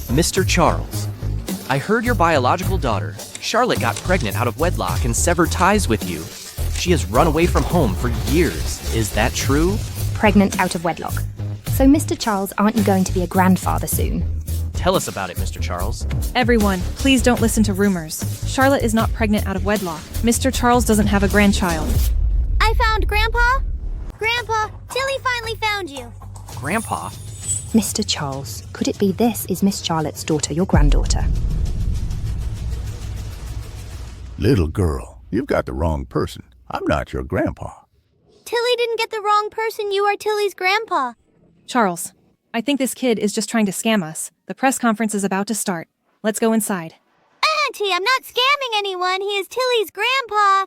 Mr. Charles, I heard your biological daughter, Charlotte, got pregnant out of wedlock and severed ties with you. She has run away from home for years. Is that true? Pregnant out of wedlock. So, Mr. Charles, aren't you going to be a grandfather soon? Tell us about it, Mr. Charles. Everyone, please don't listen to rumors. Charlotte is not pregnant out of wedlock. Mr. Charles doesn't have a grandchild. I found Grandpa. Grandpa, Tilly finally found you. Grandpa? Mr. Charles, could it be this is Miss Charlotte's daughter, your granddaughter? Little girl, you've got the wrong person. I'm not your grandpa. Tilly didn't get the wrong person. You are Tilly's grandpa. Charles, I think this kid is just trying to scam us. The press conference is about to start. Let's go inside. Auntie, I'm not scamming anyone. He is Tilly's grandpa.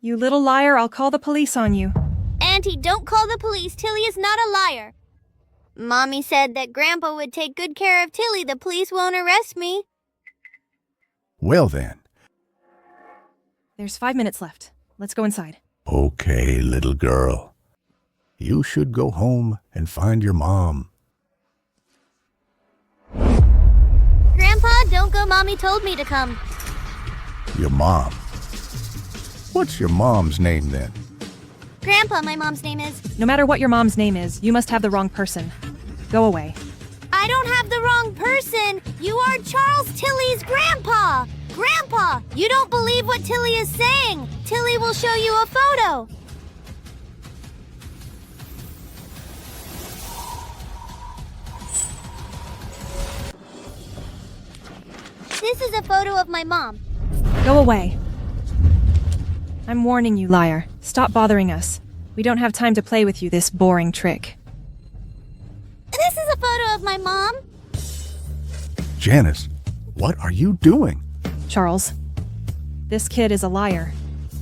You little liar, I'll call the police on you. Auntie, don't call the police. Tilly is not a liar. Mommy said that Grandpa would take good care of Tilly. The police won't arrest me. Well then. There's 5 minutes left. Let's go inside. Okay, little girl. You should go home and find your mom. Grandpa, don't go. Mommy told me to come. Your mom? What's your mom's name then? Grandpa, my mom's name is. No matter what your mom's name is, you must have the wrong person. Go away. I don't have the wrong person. You are Charles Tilly's grandpa. Grandpa, you don't believe what Tilly is saying. Tilly will show you a photo. This is a photo of my mom. Go away. I'm warning you, liar. Stop bothering us. We don't have time to play with you this boring trick. This is a photo of my mom. Janice, what are you doing? Charles, this kid is a liar.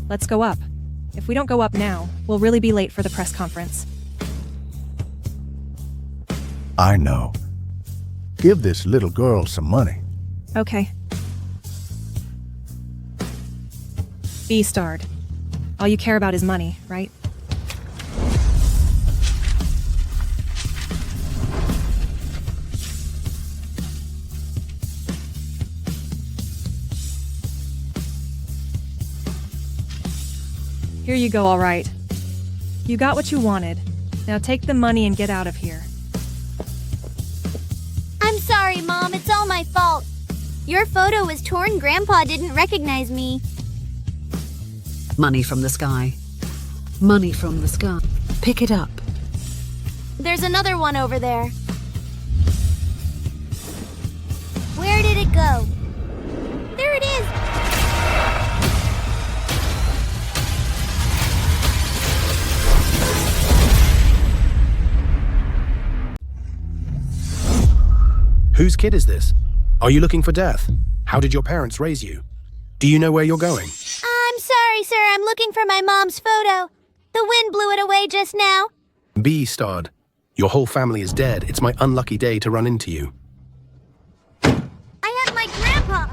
Let's go up. If we don't go up now, we'll really be late for the press conference. I know. Give this little girl some money. Okay. Be starred. All you care about is money, right? Here you go, all right. You got what you wanted. Now take the money and get out of here. I'm sorry, Mom. It's all my fault. Your photo was torn. Grandpa didn't recognize me. Money from the sky. Money from the sky. Pick it up. There's another one over there. Where did it go? There it is! Whose kid is this? Are you looking for death? How did your parents raise you? Do you know where you're going? I'm sorry, sir. I'm looking for my mom's photo. The wind blew it away just now. Be starred. Your whole family is dead. It's my unlucky day to run into you. I have my grandpa.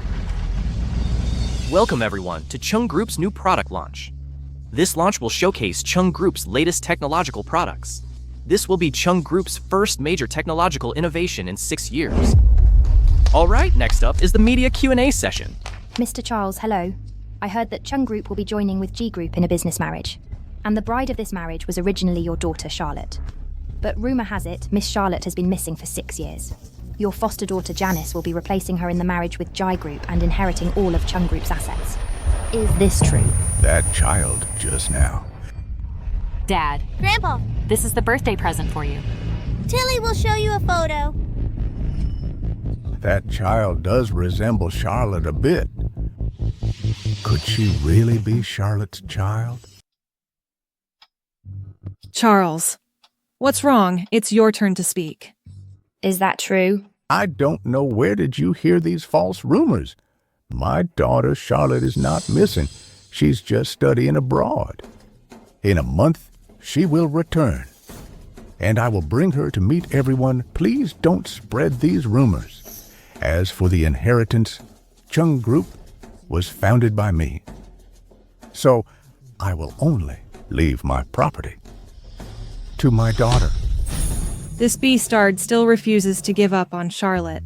Welcome, everyone, to Chung Group's new product launch. This launch will showcase Chung Group's latest technological products. This will be Chung Group's first major technological innovation in 6 years. All right, next up is the media Q&A session. Mr. Charles, hello. I heard that Chung Group will be joining with G Group in a business marriage. And the bride of this marriage was originally your daughter, Charlotte. But rumour has it, Miss Charlotte has been missing for 6 years. Your foster daughter, Janice, will be replacing her in the marriage with G Group and inheriting all of Chung Group's assets. Is this true? That child just now. Dad, Grandpa, this is the birthday present for you. Tilly will show you a photo. That child does resemble Charlotte a bit. Could she really be Charlotte's child? Charles, what's wrong? It's your turn to speak. Is that true? I don't know, where did you hear these false rumors? My daughter Charlotte is not missing. She's just studying abroad. In a month, she will return. And I will bring her to meet everyone. Please don't spread these rumors. As for the inheritance, Chung Group was founded by me. So I will only leave my property to my daughter. This beastard still refuses to give up on Charlotte.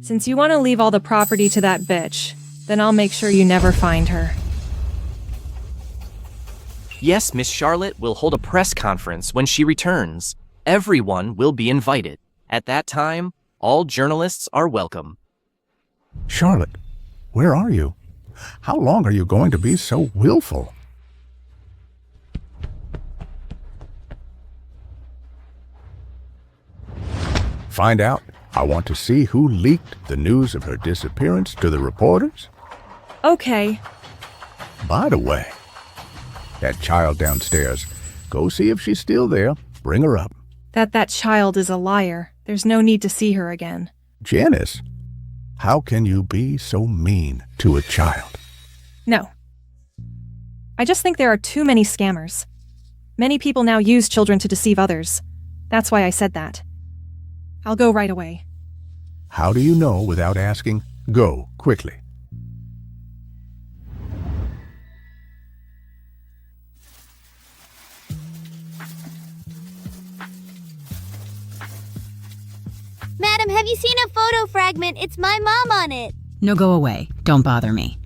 Since you want to leave all the property to that bitch, then I'll make sure you never find her. Yes, Miss Charlotte will hold a press conference when she returns. Everyone will be invited. At that time, all journalists are welcome. Charlotte, where are you? How long are you going to be so willful? Find out. I want to see who leaked the news of her disappearance to the reporters. Okay. By the way, that child downstairs, go see if she's still there. Bring her up. That child is a liar. There's no need to see her again. Janice, how can you be so mean to a child? No. I just think there are too many scammers. Many people now use children to deceive others. That's why I said that. I'll go right away. How do you know without asking? Go, quickly. Madam, have you seen a photo fragment? It's my mom on it. No, go away. Don't bother me.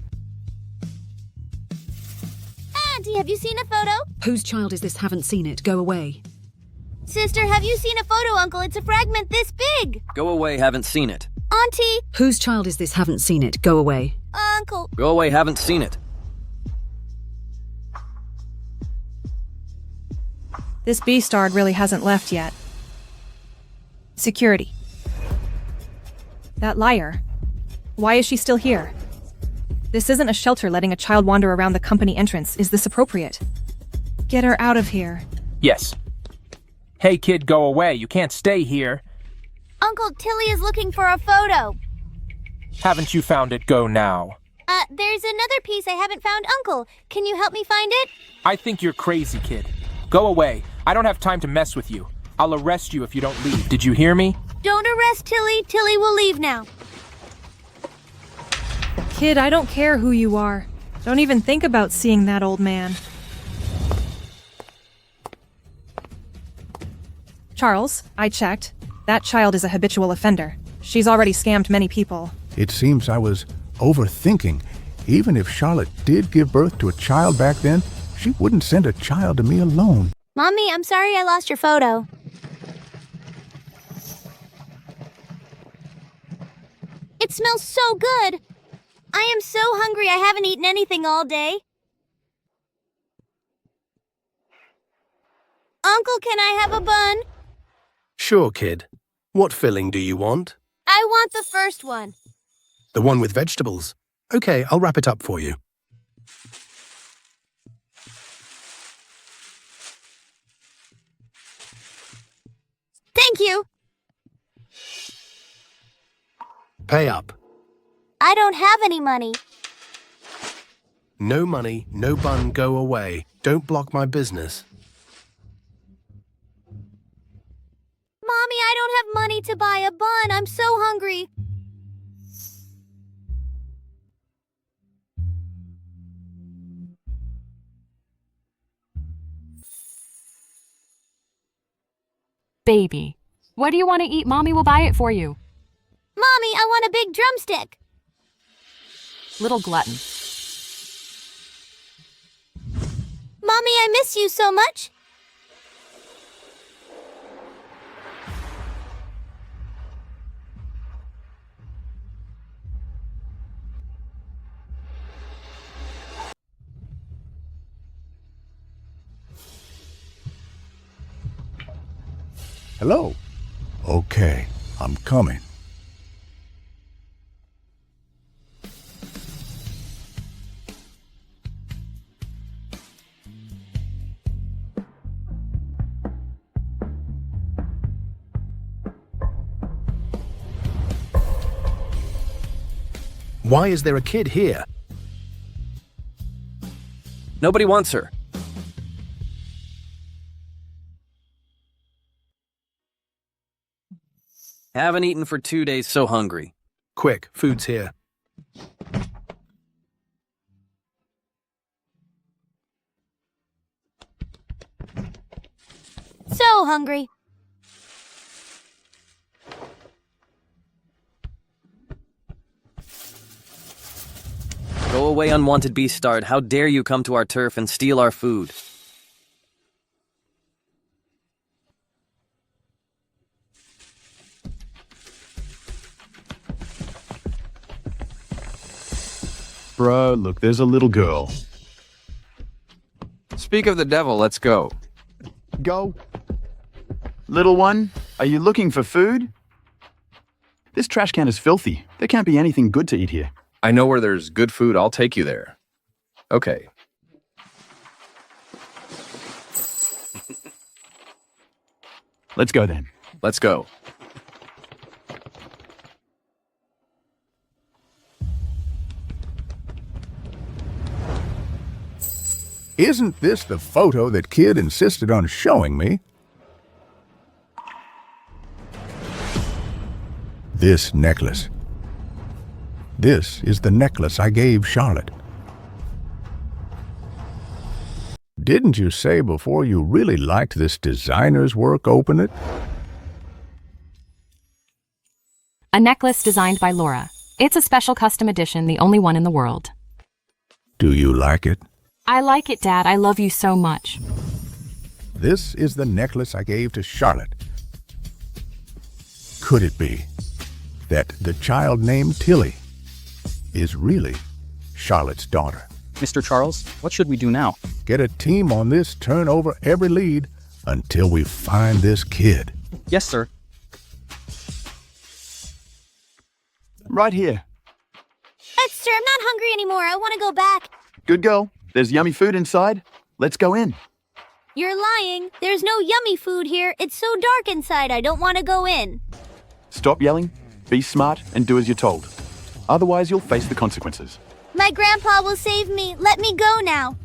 Auntie, have you seen a photo? Whose child is this? Haven't seen it. Go away. Sister, have you seen a photo, Uncle? It's a fragment this big. Go away, haven't seen it. Auntie. Whose child is this? Haven't seen it. Go away. Uncle. Go away, haven't seen it. This beastard really hasn't left yet. Security. That liar. Why is she still here? This isn't a shelter letting a child wander around the company entrance. Is this appropriate? Get her out of here. Yes. Hey kid, go away. You can't stay here. Uncle, Tilly is looking for a photo. Haven't you found it? Go now. There's another piece I haven't found, Uncle. Can you help me find it? I think you're crazy, kid. Go away. I don't have time to mess with you. I'll arrest you if you don't leave. Did you hear me? Don't arrest Tilly. Tilly will leave now. Kid, I don't care who you are. Don't even think about seeing that old man. Charles, I checked. That child is a habitual offender. She's already scammed many people. It seems I was overthinking. Even if Charlotte did give birth to a child back then, she wouldn't send a child to me alone. Mommy, I'm sorry I lost your photo. It smells so good. I am so hungry. I haven't eaten anything all day. Uncle, can I have a bun? Sure, kid. What filling do you want? I want the first one. The one with vegetables. Okay, I'll wrap it up for you. Thank you. Pay up. I don't have any money. No money, no bun, go away. Don't block my business. Mommy, I don't have money to buy a bun. I'm so hungry. Baby, what do you want to eat? Mommy will buy it for you. Mommy, I want a big drumstick. Little glutton. Mommy, I miss you so much. Hello? Okay, I'm coming. Why is there a kid here? Nobody wants her. Haven't eaten for 2 days, so hungry. Quick, food's here. So hungry. Go away, unwanted beastard. How dare you come to our turf and steal our food? Bro, look, there's a little girl. Speak of the devil, let's go. Go. Little one, are you looking for food? This trash can is filthy. There can't be anything good to eat here. I know where there's good food, I'll take you there. Okay. Let's go then. Let's go. Isn't this the photo that Kid insisted on showing me? This necklace. This is the necklace I gave Charlotte. Didn't you say before you really liked this designer's work, open it? A necklace designed by Laura. It's a special custom edition, the only one in the world. Do you like it? I like it, Dad. I love you so much. This is the necklace I gave to Charlotte. Could it be that the child named Tilly is really Charlotte's daughter? Mr. Charles, what should we do now? Get a team on this, turn over every lead until we find this kid. Yes, sir. Right here. Sir, I'm not hungry anymore. I want to go back. Good girl. There's yummy food inside. Let's go in. You're lying. There's no yummy food here. It's so dark inside. I don't want to go in. Stop yelling, be smart, and do as you're told. Otherwise, you'll face the consequences. My grandpa will save me. Let me go now.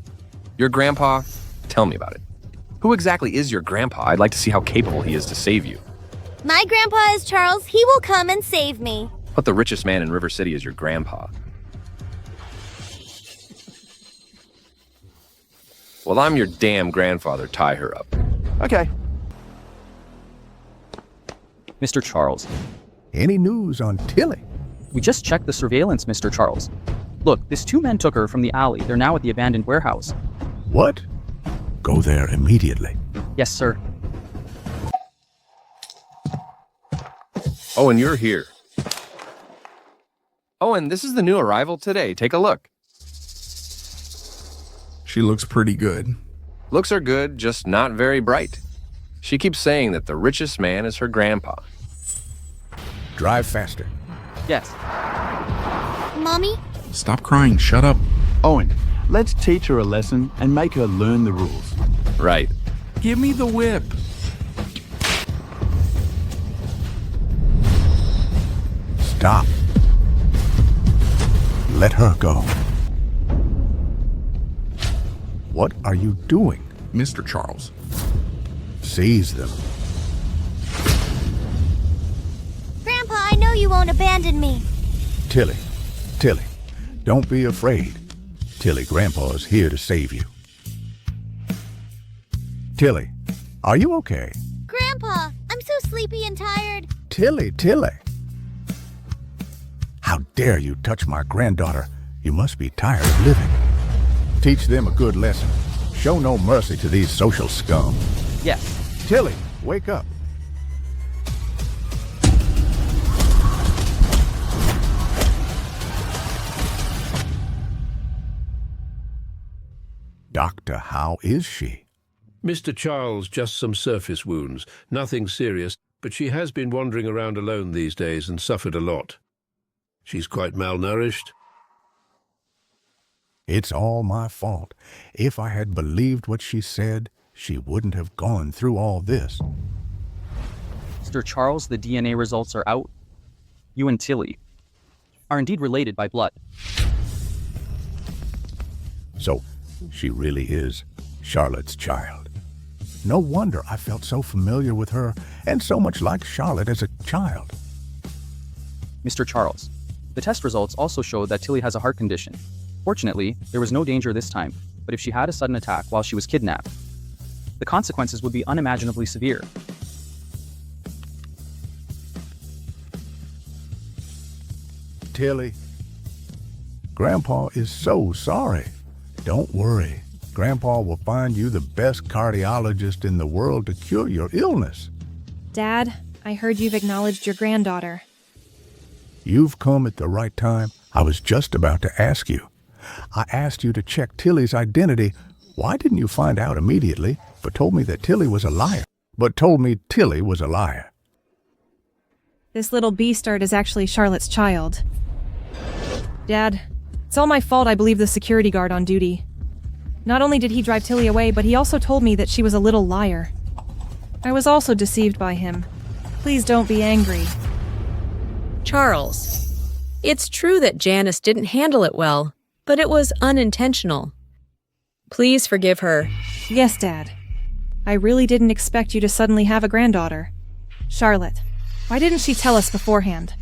Your grandpa? Tell me about it. Who exactly is your grandpa? I'd like to see how capable he is to save you. My grandpa is Charles. He will come and save me. But the richest man in River City is your grandpa. Well, I'm your damn grandfather. Tie her up. Okay. Mr. Charles. Any news on Tilly? We just checked the surveillance, Mr. Charles. Look, these two men took her from the alley. They're now at the abandoned warehouse. What? Go there immediately. Yes, sir. Oh, and you're here. Oh, and this is the new arrival today. Take a look. She looks pretty good. Looks are good, just not very bright. She keeps saying that the richest man is her grandpa. Drive faster. Yes. Mommy? Stop crying, shut up. Owen, let's teach her a lesson and make her learn the rules. Right. Give me the whip. Stop. Let her go. What are you doing? Mr. Charles. Seize them. Grandpa, I know you won't abandon me. Tilly, don't be afraid. Tilly, Grandpa's here to save you. Tilly, are you okay? Grandpa, I'm so sleepy and tired. Tilly. How dare you touch my granddaughter? You must be tired of living. Teach them a good lesson. Show no mercy to these social scum. Yes. Tilly, wake up. Doctor, how is she? Mr. Charles, just some surface wounds. Nothing serious, but she has been wandering around alone these days and suffered a lot. She's quite malnourished. It's all my fault. If I had believed what she said, she wouldn't have gone through all this. Mr. Charles, the DNA results are out. You and Tilly are indeed related by blood. So, she really is Charlotte's child. No wonder I felt so familiar with her and so much like Charlotte as a child. Mr. Charles, the test results also showed that Tilly has a heart condition. Fortunately, there was no danger this time, but if she had a sudden attack while she was kidnapped, the consequences would be unimaginably severe. Tilly, Grandpa is so sorry. Don't worry. Grandpa will find you the best cardiologist in the world to cure your illness. Dad, I heard you've acknowledged your granddaughter. You've come at the right time. I was just about to ask you. I asked you to check Tilly's identity. Why didn't you find out immediately, but told me that Tilly was a liar? This little beastard is actually Charlotte's child. Dad, it's all my fault I believed the security guard on duty. Not only did he drive Tilly away, but he also told me that she was a little liar. I was also deceived by him. Please don't be angry. Charles, it's true that Janice didn't handle it well, but it was unintentional. Please forgive her. Yes, Dad. I really didn't expect you to suddenly have a granddaughter. Charlotte, why didn't she tell us beforehand?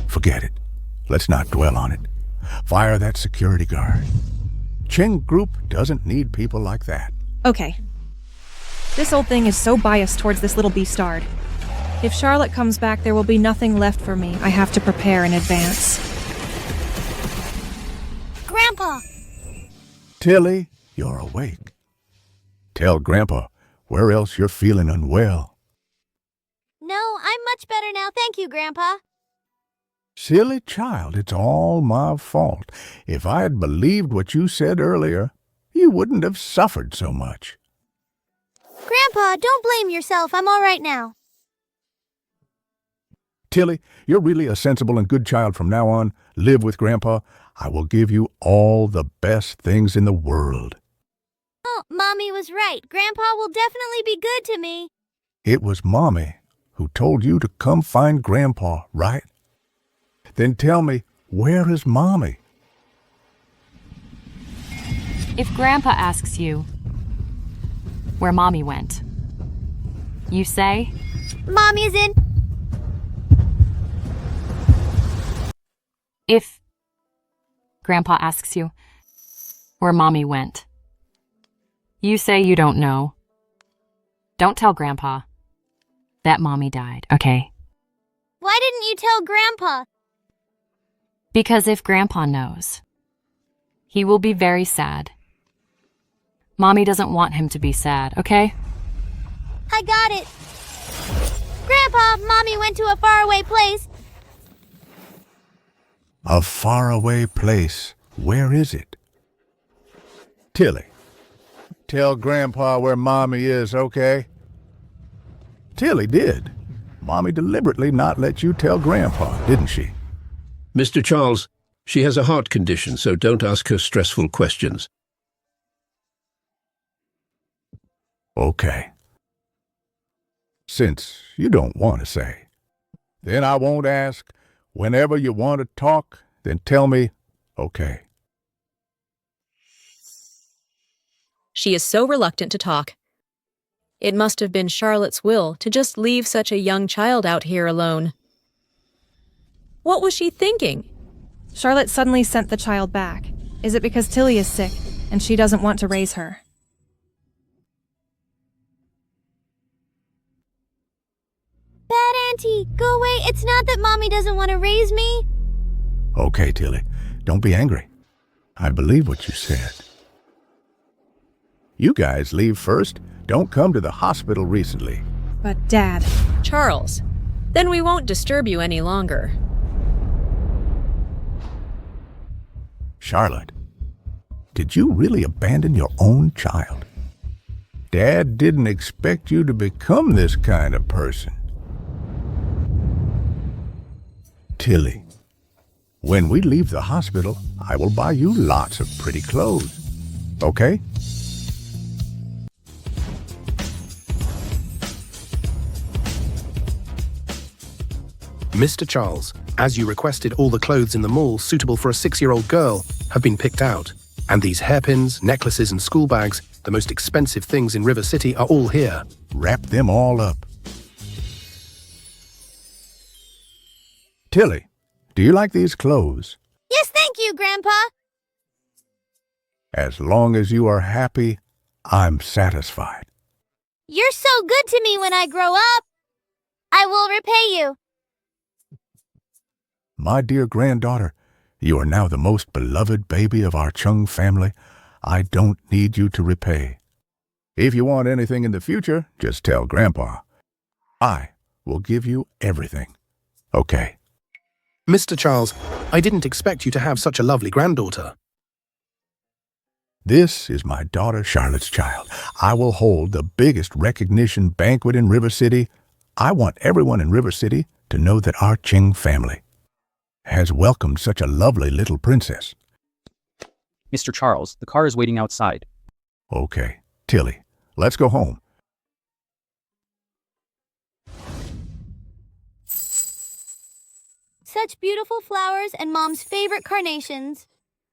Forget it. Let's not dwell on it. Fire that security guard. Ching Group doesn't need people like that. Okay. This old thing is so biased towards this little beastard. If Charlotte comes back, there will be nothing left for me. I have to prepare in advance. Grandpa! Tilly, you're awake. Tell Grandpa where else you're feeling unwell. No, I'm much better now, thank you, Grandpa. Silly child, it's all my fault. If I had believed what you said earlier, you wouldn't have suffered so much. Grandpa, don't blame yourself. I'm all right now. Tilly, you're really a sensible and good child from now on. Live with Grandpa. I will give you all the best things in the world. Oh, Mommy was right. Grandpa will definitely be good to me. It was Mommy who told you to come find Grandpa, right? Then tell me, where is Mommy? If Grandpa asks you where Mommy went, you say, Mommy's in. If Grandpa asks you where Mommy went, you say you don't know. Don't tell Grandpa that Mommy died, okay? Why didn't you tell Grandpa? Because if Grandpa knows, he will be very sad. Mommy doesn't want him to be sad, okay? I got it. Grandpa, Mommy went to a faraway place. A faraway place. Where is it? Tilly, tell Grandpa where Mommy is, okay? Tilly did. Mommy deliberately not let you tell Grandpa, didn't she? Mr. Charles, she has a heart condition, so don't ask her stressful questions. Okay. Since you don't want to say, then I won't ask. Whenever you want to talk, then tell me, okay. She is so reluctant to talk. It must have been Charlotte's will to just leave such a young child out here alone. What was she thinking? Charlotte suddenly sent the child back. Is it because Tilly is sick and she doesn't want to raise her? Bad Auntie, go away. It's not that Mommy doesn't want to raise me. Okay, Tilly, don't be angry. I believe what you said. You guys leave first. Don't come to the hospital recently. But Dad... Charles, then we won't disturb you any longer. Charlotte, did you really abandon your own child? Dad didn't expect you to become this kind of person. Tilly, when we leave the hospital, I will buy you lots of pretty clothes. Okay? Mr. Charles, as you requested, all the clothes in the mall suitable for a 6-year-old girl have been picked out. And these hairpins, necklaces and school bags, the most expensive things in River City, are all here. Wrap them all up. Tilly, do you like these clothes? Yes, thank you, Grandpa. As long as you are happy, I'm satisfied. You're so good to me when I grow up. I will repay you. My dear granddaughter, you are now the most beloved baby of our Chung family. I don't need you to repay. If you want anything in the future, just tell Grandpa. I will give you everything. Okay. Mr. Charles, I didn't expect you to have such a lovely granddaughter. This is my daughter Charlotte's child. I will hold the biggest recognition banquet in River City. I want everyone in River City to know that our Ching family has welcomed such a lovely little princess. Mr. Charles, the car is waiting outside. Okay, Tilly, let's go home. Such beautiful flowers and Mom's favorite carnations.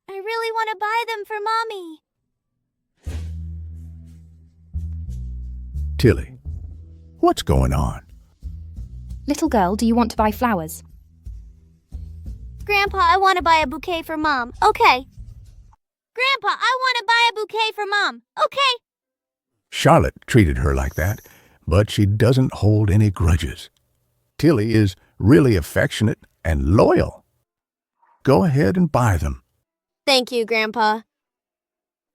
I really want to buy them for Mommy. Tilly, what's going on? Little girl, do you want to buy flowers? Grandpa, I want to buy a bouquet for Mom. Okay. Grandpa, I want to buy a bouquet for Mom. Okay. Charlotte treated her like that, but she doesn't hold any grudges. Tilly is really affectionate and loyal. Go ahead and buy them. Thank you, Grandpa.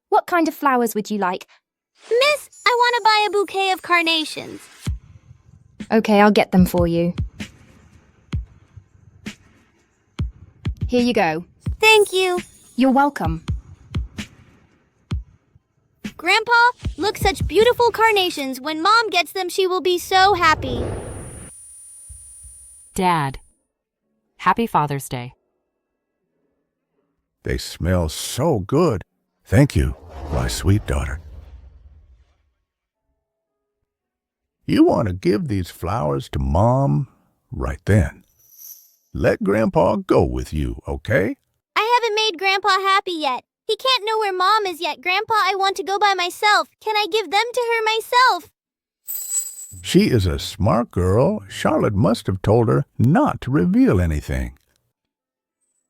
What kind of flowers would you like? Miss, I want to buy a bouquet of carnations. Okay, I'll get them for you. Here you go. Thank you. You're welcome. Grandpa, look, such beautiful carnations. When Mom gets them, she will be so happy. Dad, happy Father's Day. They smell so good. Thank you, my sweet daughter. You want to give these flowers to Mom right then. Let Grandpa go with you, okay? I haven't made Grandpa happy yet. He can't know where Mom is yet. Grandpa, I want to go by myself. Can I give them to her myself? She is a smart girl. Charlotte must have told her not to reveal anything.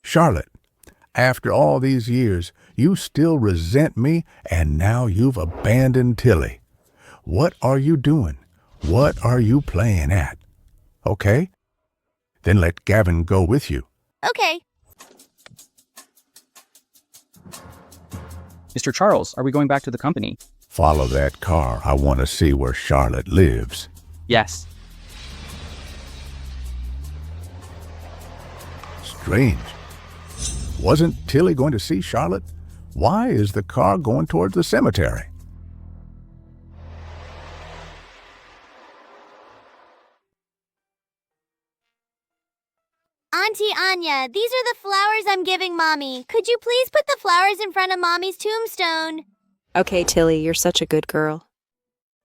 Charlotte, after all these years, you still resent me, and now you've abandoned Tilly. What are you doing? What are you playing at? Okay? Then let Gavin go with you. Okay. Mr. Charles, are we going back to the company? Follow that car. I want to see where Charlotte lives. Yes. Strange. Wasn't Tilly going to see Charlotte? Why is the car going towards the cemetery? Auntie Anya, these are the flowers I'm giving Mommy. Could you please put the flowers in front of Mommy's tombstone? Okay, Tilly, you're such a good girl.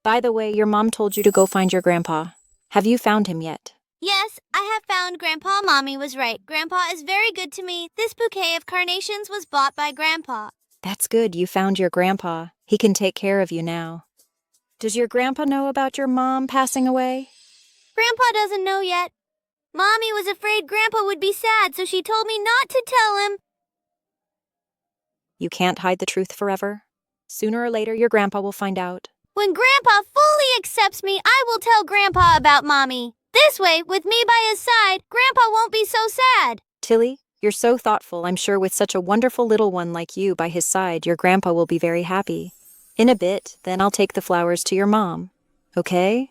By the way, your mom told you to go find your grandpa. Have you found him yet? Yes, I have found Grandpa. Mommy was right. Grandpa is very good to me. This bouquet of carnations was bought by Grandpa. That's good, you found your grandpa. He can take care of you now. Does your grandpa know about your mom passing away? Grandpa doesn't know yet. Mommy was afraid Grandpa would be sad, so she told me not to tell him. You can't hide the truth forever. Sooner or later, your grandpa will find out. When Grandpa fully accepts me, I will tell Grandpa about Mommy. This way, with me by his side, Grandpa won't be so sad. Tilly, you're so thoughtful. I'm sure with such a wonderful little one like you by his side, your grandpa will be very happy. In a bit, then I'll take the flowers to your mom. Okay?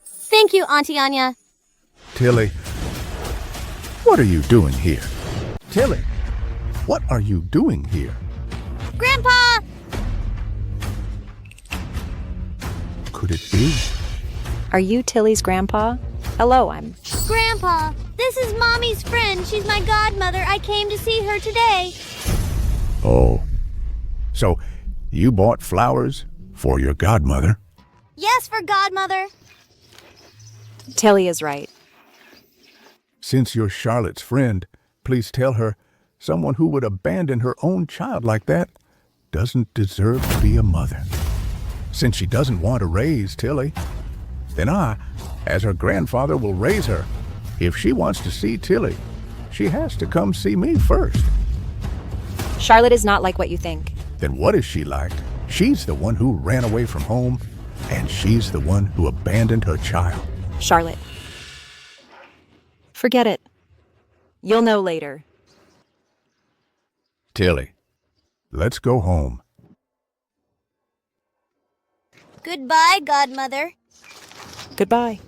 Thank you, Auntie Anya. Tilly, what are you doing here? Tilly, what are you doing here? Grandpa! Could it be? Are you Tilly's grandpa? Hello, I'm... Grandpa, this is Mommy's friend. She's my godmother. I came to see her today. Oh, so you bought flowers for your godmother? Yes, for godmother. Tilly is right. Since you're Charlotte's friend, please tell her someone who would abandon her own child like that doesn't deserve to be a mother. Since she doesn't want to raise Tilly, then I, as her grandfather, will raise her. If she wants to see Tilly, she has to come see me first. Charlotte is not like what you think. Then what is she like? She's the one who ran away from home, and she's the one who abandoned her child. Charlotte. Forget it. You'll know later. Tilly, let's go home. Goodbye, Godmother. Goodbye.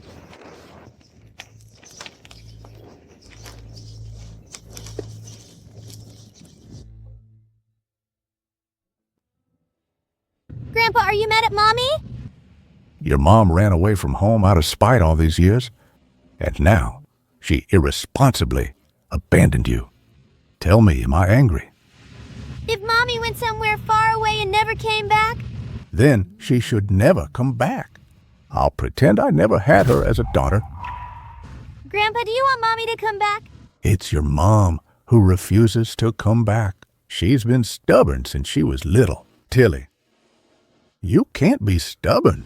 Grandpa, are you mad at Mommy? Your mom ran away from home out of spite all these years, and now she irresponsibly abandoned you. Tell me, am I angry? If Mommy went somewhere far away and never came back? Then she should never come back. I'll pretend I never had her as a daughter. Grandpa, do you want Mommy to come back? It's your mom who refuses to come back. She's been stubborn since she was little. Tilly, you can't be stubborn.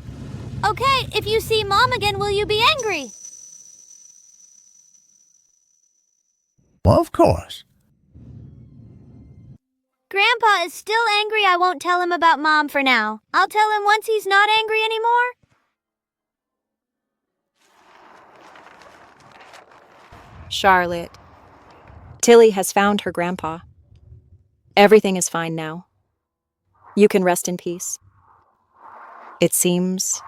Okay, if you see Mom again, will you be angry? Of course. Grandpa is still angry. I won't tell him about Mom for now. I'll tell him once he's not angry anymore. Charlotte. Tilly has found her grandpa. Everything is fine now. You can rest in peace. It seems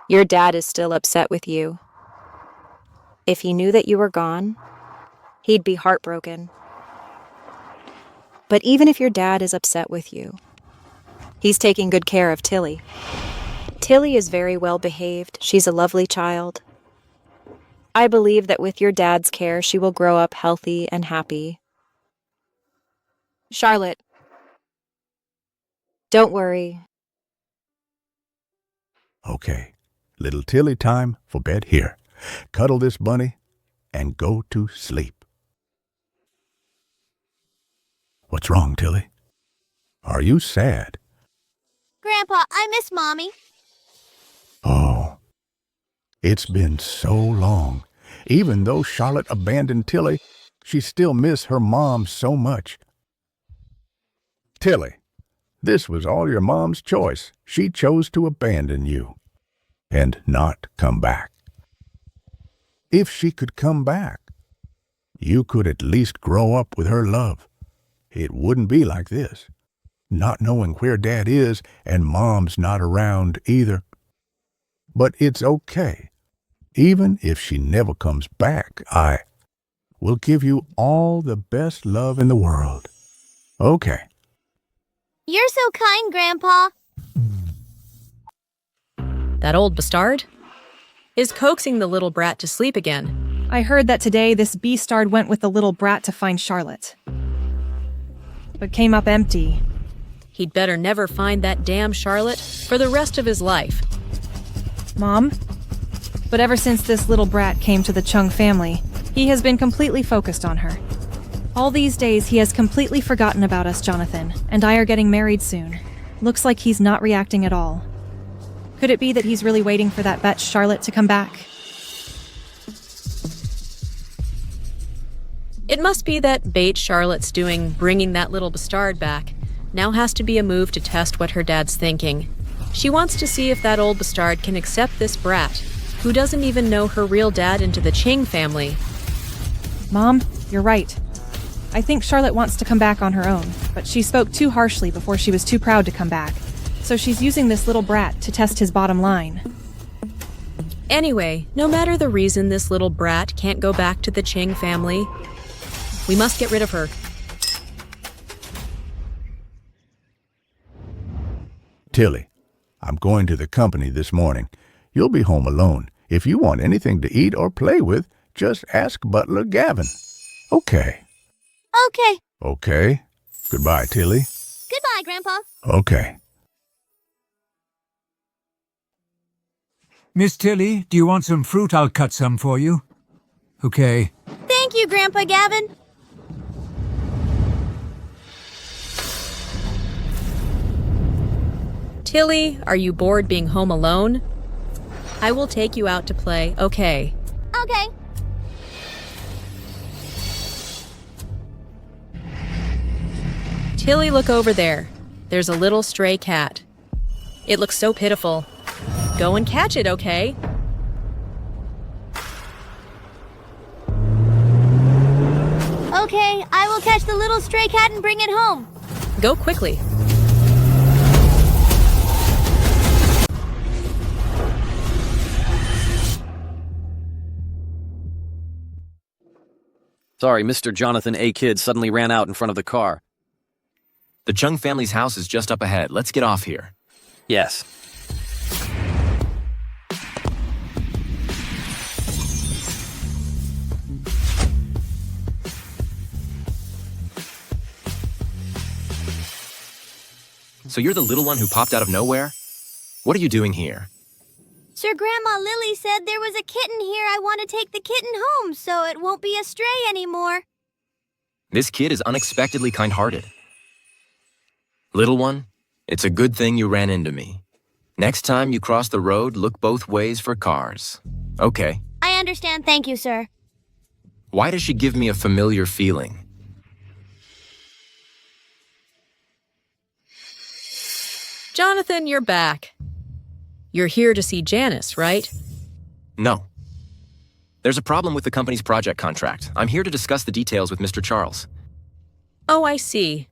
your dad is still upset with you. If he knew that you were gone, he'd be heartbroken. But even if your dad is upset with you, he's taking good care of Tilly. Tilly is very well behaved. She's a lovely child. I believe that with your dad's care, she will grow up healthy and happy. Charlotte, don't worry. Okay, little Tilly time for bed here. Cuddle this bunny and go to sleep. What's wrong, Tilly? Are you sad? Grandpa, I miss Mommy. Oh, it's been so long. Even though Charlotte abandoned Tilly, she still misses her mom so much. Tilly, this was all your mom's choice. She chose to abandon you and not come back. If she could come back, you could at least grow up with her love. It wouldn't be like this, not knowing where Dad is and Mom's not around either. But it's okay. Even if she never comes back, I will give you all the best love in the world. Okay. You're so kind, Grandpa. That old bastard is coaxing the little brat to sleep again. I heard that today this beastard went with the little brat to find Charlotte, but came up empty. He'd better never find that damn Charlotte for the rest of his life. Mom? But ever since this little brat came to the Chung family, he has been completely focused on her. All these days, he has completely forgotten about us, Jonathan, and I are getting married soon. Looks like he's not reacting at all. Could it be that he's really waiting for that bitch Charlotte to come back? It must be that bait Charlotte's doing, bringing that little bastard back, now has to be a move to test what her dad's thinking. She wants to see if that old bastard can accept this brat, who doesn't even know her real dad, into the Ching family. Mom, you're right. I think Charlotte wants to come back on her own, but she spoke too harshly before she was too proud to come back. So she's using this little brat to test his bottom line. Anyway, no matter the reason this little brat can't go back to the Ching family, we must get rid of her. Tilly, I'm going to the company this morning. You'll be home alone. If you want anything to eat or play with, just ask Butler Gavin. Okay. Okay. Okay. Goodbye, Tilly. Goodbye, Grandpa. Okay. Miss Tilly, do you want some fruit? I'll cut some for you. Okay. Thank you, Grandpa Gavin. Tilly, are you bored being home alone? I will take you out to play, okay? Okay. Tilly, look over there. There's a little stray cat. It looks so pitiful. Go and catch it, okay? Okay, I will catch the little stray cat and bring it home. Go quickly. Sorry, Mr. Jonathan A. Kidd suddenly ran out in front of the car. The Chung family's house is just up ahead. Let's get off here. Yes. So you're the little one who popped out of nowhere? What are you doing here? Sir, Grandma Lily said there was a kitten here. I want to take the kitten home so it won't be a stray anymore. This kid is unexpectedly kind-hearted. Little one, it's a good thing you ran into me. Next time you cross the road, look both ways for cars. Okay. I understand. Thank you, sir. Why does she give me a familiar feeling? Jonathan, you're back. You're here to see Janice, right? No. There's a problem with the company's project contract. I'm here to discuss the details with Mr. Charles. Oh, I see.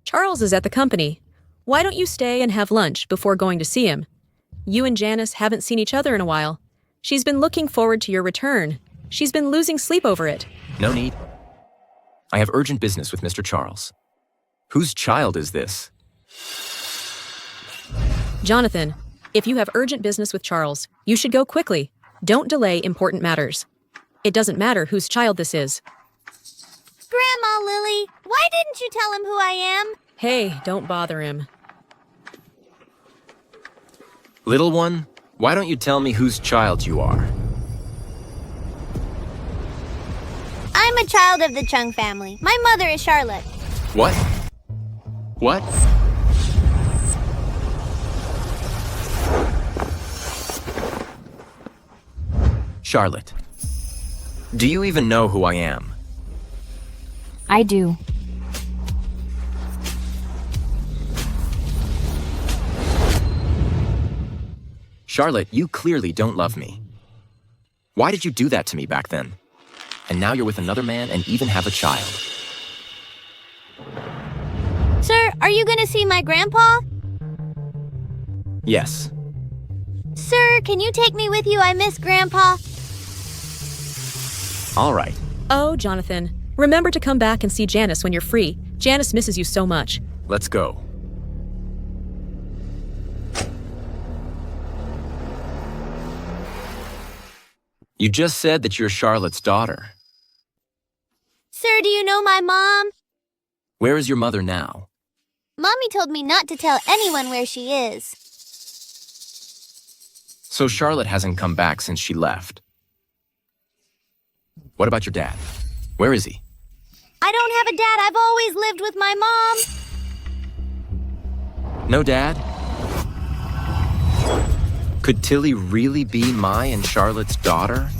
Charles is at the company. Why don't you stay and have lunch before going to see him? You and Janice haven't seen each other in a while. She's been looking forward to your return. She's been losing sleep over it. No need. I have urgent business with Mr. Charles. Whose child is this? Jonathan, if you have urgent business with Charles, you should go quickly. Don't delay important matters. It doesn't matter whose child this is. Grandma Lily, why didn't you tell him who I am? Hey, don't bother him. Little one, why don't you tell me whose child you are? I'm a child of the Chung family. My mother is Charlotte. What? What? Charlotte, do you even know who I am? I do. Charlotte, you clearly don't love me. Why did you do that to me back then? And now you're with another man and even have a child. Sir, are you gonna see my grandpa? Yes. Sir, can you take me with you? I miss Grandpa. All right. Oh, Jonathan, remember to come back and see Janice when you're free. Janice misses you so much. Let's go. You just said that you're Charlotte's daughter. Sir, do you know my mom? Where is your mother now? Mommy told me not to tell anyone where she is. So Charlotte hasn't come back since she left. What about your dad? Where is he? I don't have a dad. I've always lived with my mom. No dad? Could Tilly really be my and Charlotte's daughter?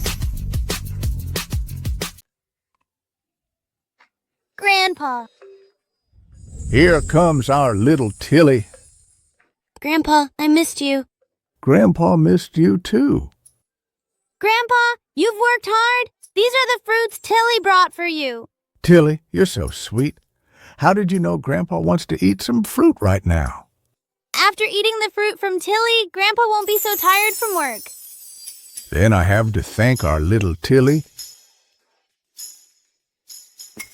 Grandpa. Here comes our little Tilly. Grandpa, I missed you. Grandpa missed you too. Grandpa, you've worked hard. These are the fruits Tilly brought for you. Tilly, you're so sweet. How did you know Grandpa wants to eat some fruit right now? After eating the fruit from Tilly, Grandpa won't be so tired from work. Then I have to thank our little Tilly.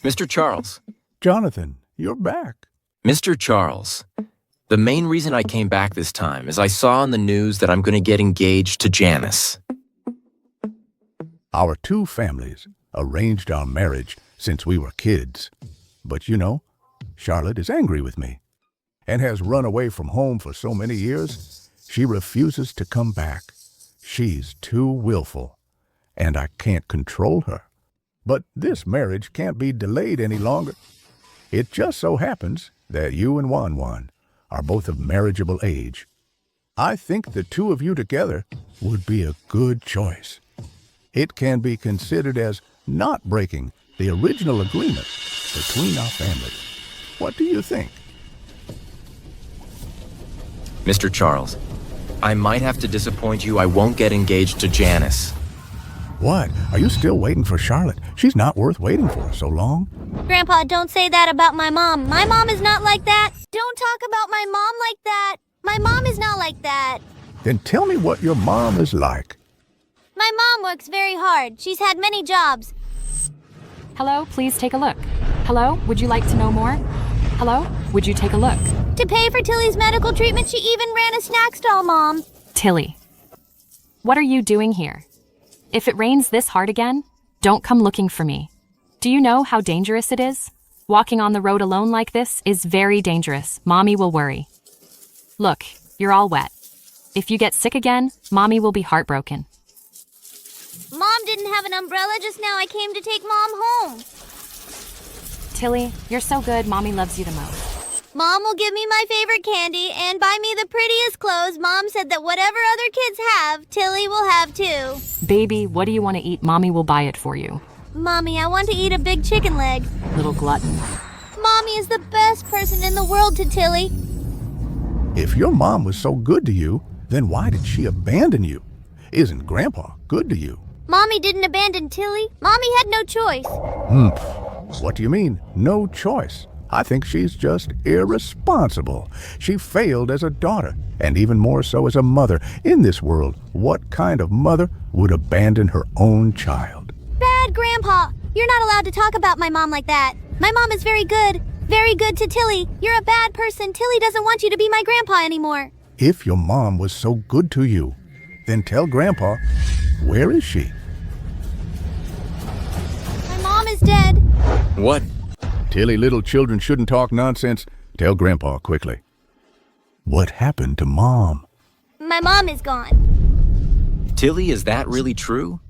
Mr. Charles. Jonathan, you're back. Mr. Charles, the main reason I came back this time is I saw on the news that I'm going to get engaged to Janice. Our two families arranged our marriage since we were kids. But you know, Charlotte is angry with me and has run away from home for so many years, she refuses to come back. She's too willful, and I can't control her. But this marriage can't be delayed any longer. It just so happens that you and Wan are both of marriageable age. I think the two of you together would be a good choice. It can be considered as not breaking the original agreement between our families. What do you think? Mr. Charles, I might have to disappoint you. I won't get engaged to Janice. What? Are you still waiting for Charlotte? She's not worth waiting for so long. Grandpa, don't say that about my mom. My mom is not like that. Don't talk about my mom like that. My mom is not like that. Then tell me what your mom is like. My mom works very hard. She's had many jobs. Hello, please take a look. Hello, would you like to know more? Hello, would you take a look? To pay for Tilly's medical treatment, she even ran a snack stall, Mom. Tilly, what are you doing here? If it rains this hard again, don't come looking for me. Do you know how dangerous it is? Walking on the road alone like this is very dangerous. Mommy will worry. Look, you're all wet. If you get sick again, Mommy will be heartbroken. Mom didn't have an umbrella just now. I came to take Mom home. Tilly, you're so good. Mommy loves you the most. Mom will give me my favorite candy and buy me the prettiest clothes. Mom said that whatever other kids have, Tilly will have too. Baby, what do you want to eat? Mommy will buy it for you. Mommy, I want to eat a big chicken leg. Little glutton. Mommy is the best person in the world to Tilly. If your mom was so good to you, then why did she abandon you? Isn't Grandpa good to you? Mommy didn't abandon Tilly. Mommy had no choice. What do you mean, no choice? I think she's just irresponsible. She failed as a daughter, and even more so as a mother. In this world, what kind of mother would abandon her own child? Bad Grandpa! You're not allowed to talk about my mom like that. My mom is very good to Tilly. You're a bad person. Tilly doesn't want you to be my grandpa anymore. If your mom was so good to you, then tell Grandpa, where is she? My mom is dead. What? Tilly, little children shouldn't talk nonsense. Tell Grandpa quickly. What happened to Mom? My mom is gone. Tilly, is that really true?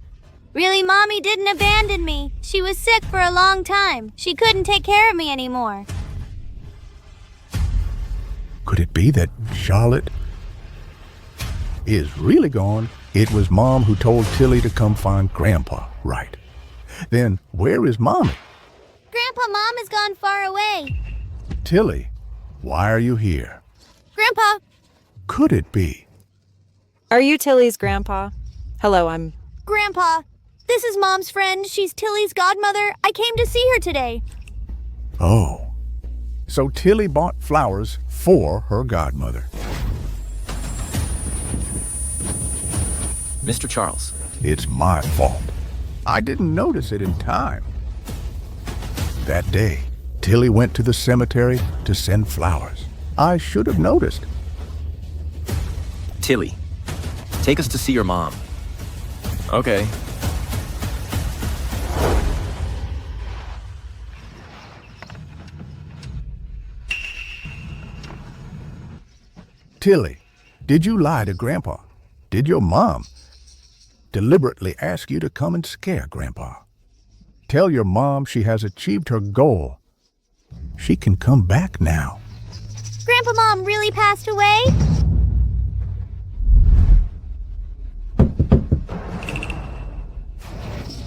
Really, Mommy didn't abandon me. She was sick for a long time. She couldn't take care of me anymore. Could it be that Charlotte is really gone? It was Mom who told Tilly to come find Grandpa, right? Then where is Mommy? Grandpa, Mom has gone far away. Tilly, why are you here? Grandpa! Could it be? Are you Tilly's grandpa? Hello, I'm... Grandpa, this is Mom's friend. She's Tilly's godmother. I came to see her today. Oh, so Tilly bought flowers for her godmother. Mr. Charles. It's my fault. I didn't notice it in time. That day, Tilly went to the cemetery to send flowers. I should have noticed. Tilly, take us to see your mom. Okay. Tilly, did you lie to Grandpa? Did your mom deliberately ask you to come and scare Grandpa? Tell your mom she has achieved her goal. She can come back now. Grandpa, Mom really passed away?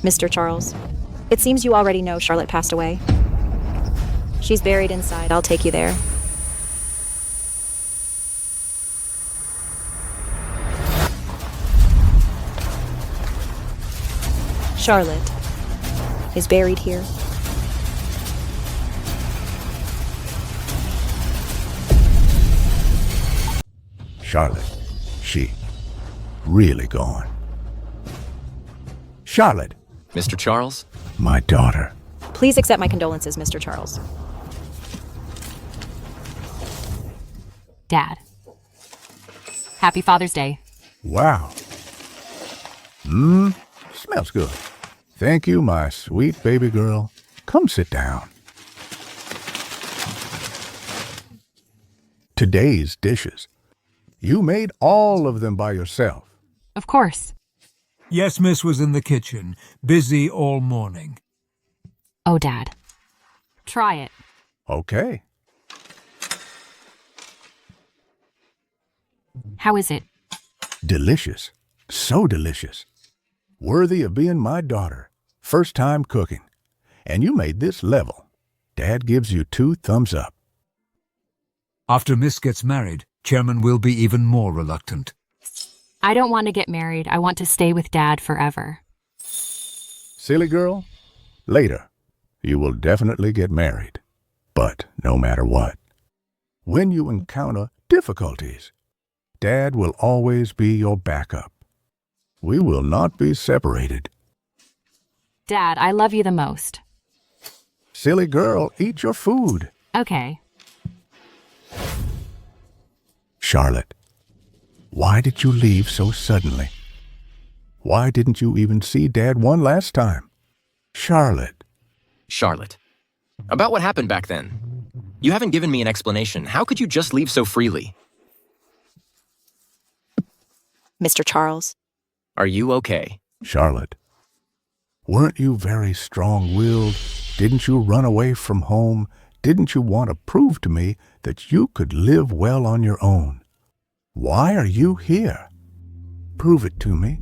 Mr. Charles, it seems you already know Charlotte passed away. She's buried inside. I'll take you there. Charlotte is buried here. Charlotte, she really gone. Charlotte. Mr. Charles? My daughter. Please accept my condolences, Mr. Charles. Dad. Happy Father's Day. Wow. Smells good. Thank you, my sweet baby girl. Come sit down. Today's dishes. You made all of them by yourself. Of course. Yes, Miss was in the kitchen, busy all morning. Oh, Dad. Try it. Okay. How is it? Delicious. So delicious. Worthy of being my daughter. First time cooking. And you made this level. Dad gives you 2 thumbs up. After Miss gets married, Chairman will be even more reluctant. I don't want to get married. I want to stay with Dad forever. Silly girl, later, you will definitely get married. But no matter what, when you encounter difficulties, Dad will always be your backup. We will not be separated. Dad, I love you the most. Silly girl, eat your food. Okay. Charlotte, why did you leave so suddenly? Why didn't you even see Dad one last time? Charlotte. Charlotte, about what happened back then. You haven't given me an explanation. How could you just leave so freely? Mr. Charles. Are you okay? Charlotte, weren't you very strong-willed? Didn't you run away from home? Didn't you want to prove to me that you could live well on your own? Why are you here? Prove it to me.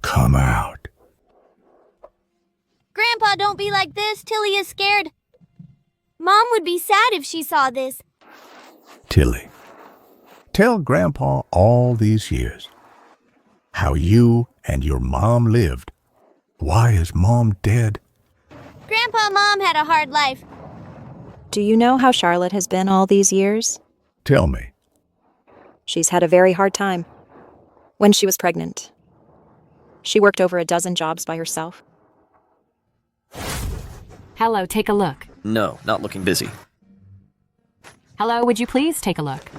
Come out. Grandpa, don't be like this. Tilly is scared. Mom would be sad if she saw this. Tilly, tell Grandpa all these years how you and your mom lived. Why is Mom dead? Grandpa, Mom had a hard life. Do you know how Charlotte has been all these years? Tell me. She's had a very hard time. When she was pregnant, she worked over a dozen jobs by herself. Hello, take a look. No, not looking busy. Hello, would you please take a look?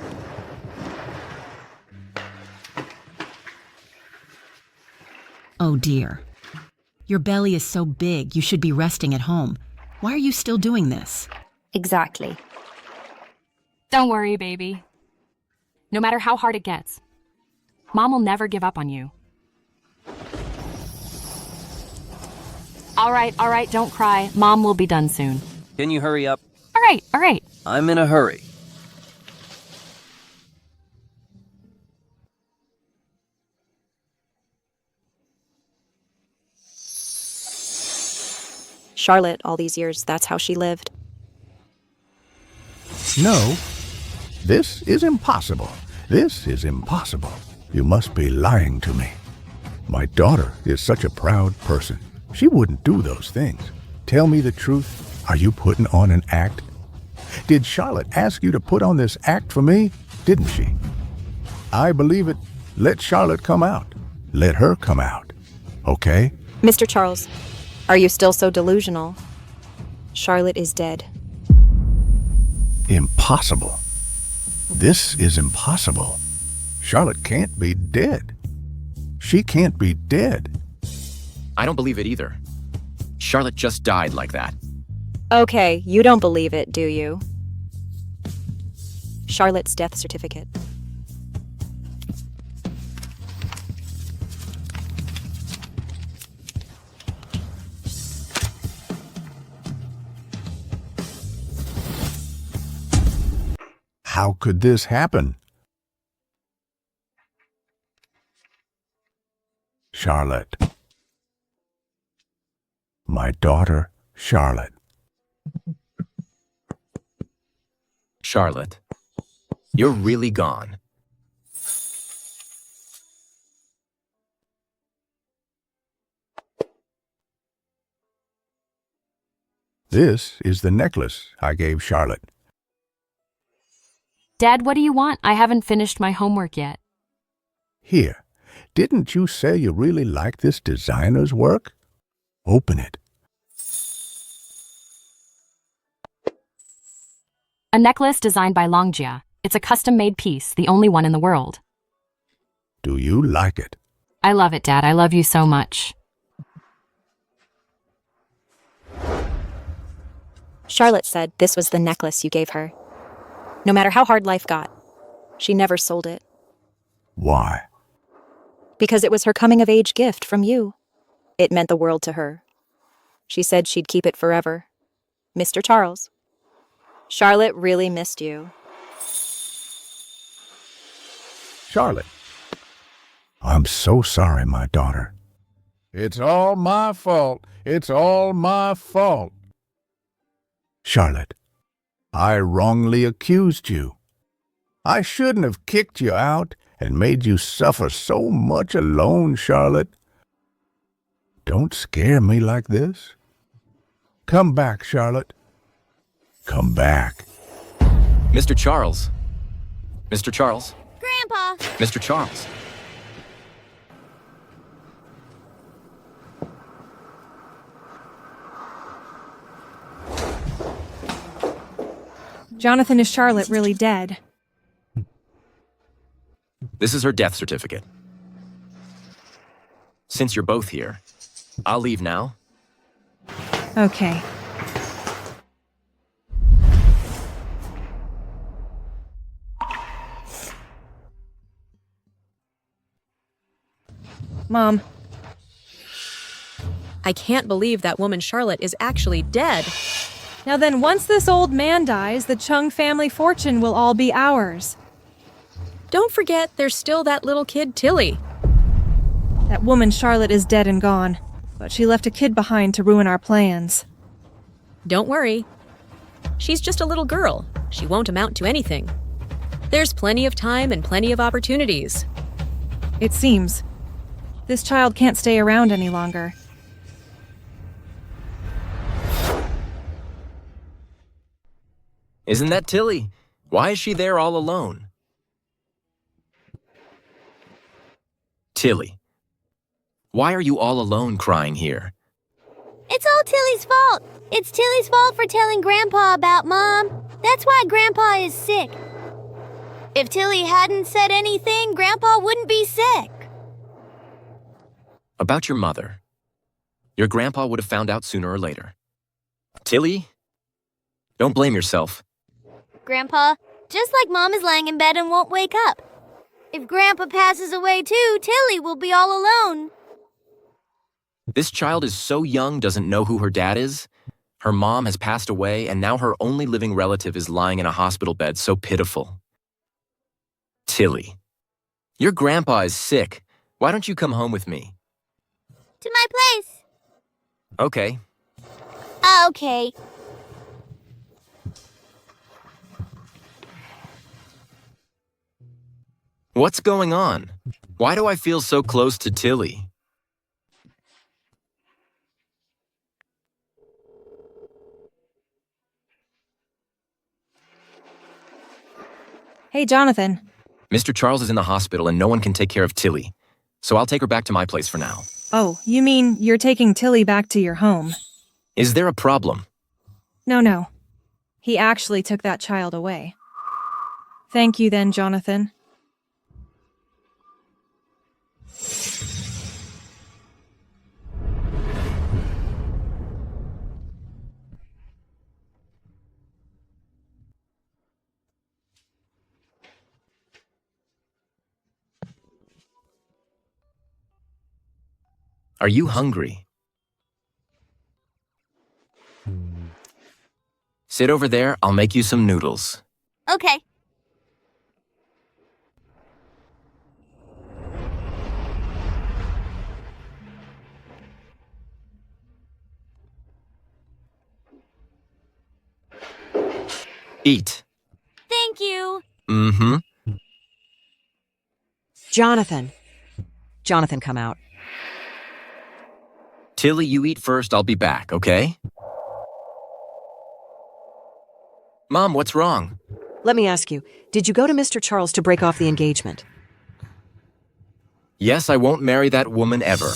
Oh dear. Your belly is so big, you should be resting at home. Why are you still doing this? Exactly. Don't worry, baby. No matter how hard it gets, Mom will never give up on you. All right, don't cry. Mom will be done soon. Can you hurry up? All right. I'm in a hurry. Charlotte, all these years, that's how she lived. No, this is impossible. This is impossible. You must be lying to me. My daughter is such a proud person. She wouldn't do those things. Tell me the truth. Are you putting on an act? Did Charlotte ask you to put on this act for me? Didn't she? I believe it. Let Charlotte come out. Let her come out. Okay? Mr. Charles, are you still so delusional? Charlotte is dead. Impossible. This is impossible. Charlotte can't be dead. She can't be dead. I don't believe it either. Charlotte just died like that. Okay, you don't believe it, do you? Charlotte's death certificate. How could this happen? Charlotte. My daughter, Charlotte. Charlotte, you're really gone. This is the necklace I gave Charlotte. Dad, what do you want? I haven't finished my homework yet. Here, didn't you say you really like this designer's work? Open it. A necklace designed by Longjia. It's a custom-made piece, the only one in the world. Do you like it? I love it, Dad. I love you so much. Charlotte said this was the necklace you gave her. No matter how hard life got, she never sold it. Why? Because it was her coming-of-age gift from you. It meant the world to her. She said she'd keep it forever. Mr. Charles, Charlotte really missed you. Charlotte, I'm so sorry, my daughter. It's all my fault. It's all my fault. Charlotte, I wrongly accused you. I shouldn't have kicked you out and made you suffer so much alone, Charlotte. Don't scare me like this. Come back, Charlotte. Come back. Mr. Charles. Mr. Charles. Grandpa! Mr. Charles. Jonathan, is Charlotte really dead? This is her death certificate. Since you're both here, I'll leave now. Okay. Mom. I can't believe that woman Charlotte is actually dead. Now then, once this old man dies, the Chung family fortune will all be ours. Don't forget, there's still that little kid, Tilly. That woman Charlotte is dead and gone, but she left a kid behind to ruin our plans. Don't worry. She's just a little girl. She won't amount to anything. There's plenty of time and plenty of opportunities. It seems. This child can't stay around any longer. Isn't that Tilly? Why is she there all alone? Tilly, why are you all alone crying here? It's all Tilly's fault. It's Tilly's fault for telling Grandpa about Mom. That's why Grandpa is sick. If Tilly hadn't said anything, Grandpa wouldn't be sick. About your mother. Your grandpa would have found out sooner or later. Tilly, don't blame yourself. Grandpa, just like Mom is laying in bed and won't wake up. If Grandpa passes away too, Tilly will be all alone. This child is so young, doesn't know who her dad is. Her mom has passed away, and now her only living relative is lying in a hospital bed, so pitiful. Tilly, your grandpa is sick. Why don't you come home with me? To my place. Okay. Okay. What's going on? Why do I feel so close to Tilly? Hey, Jonathan. Mr. Charles is in the hospital and no one can take care of Tilly, so I'll take her back to my place for now. Oh, you mean you're taking Tilly back to your home? Is there a problem? No. He actually took that child away. Thank you then, Jonathan. Are you hungry? Sit over there, I'll make you some noodles. Okay. Eat. Thank you. Mm-hmm. Jonathan, come out. Tilly, you eat first, I'll be back, okay? Mom, what's wrong? Let me ask you, did you go to Mr. Charles to break off the engagement? Yes, I won't marry that woman ever.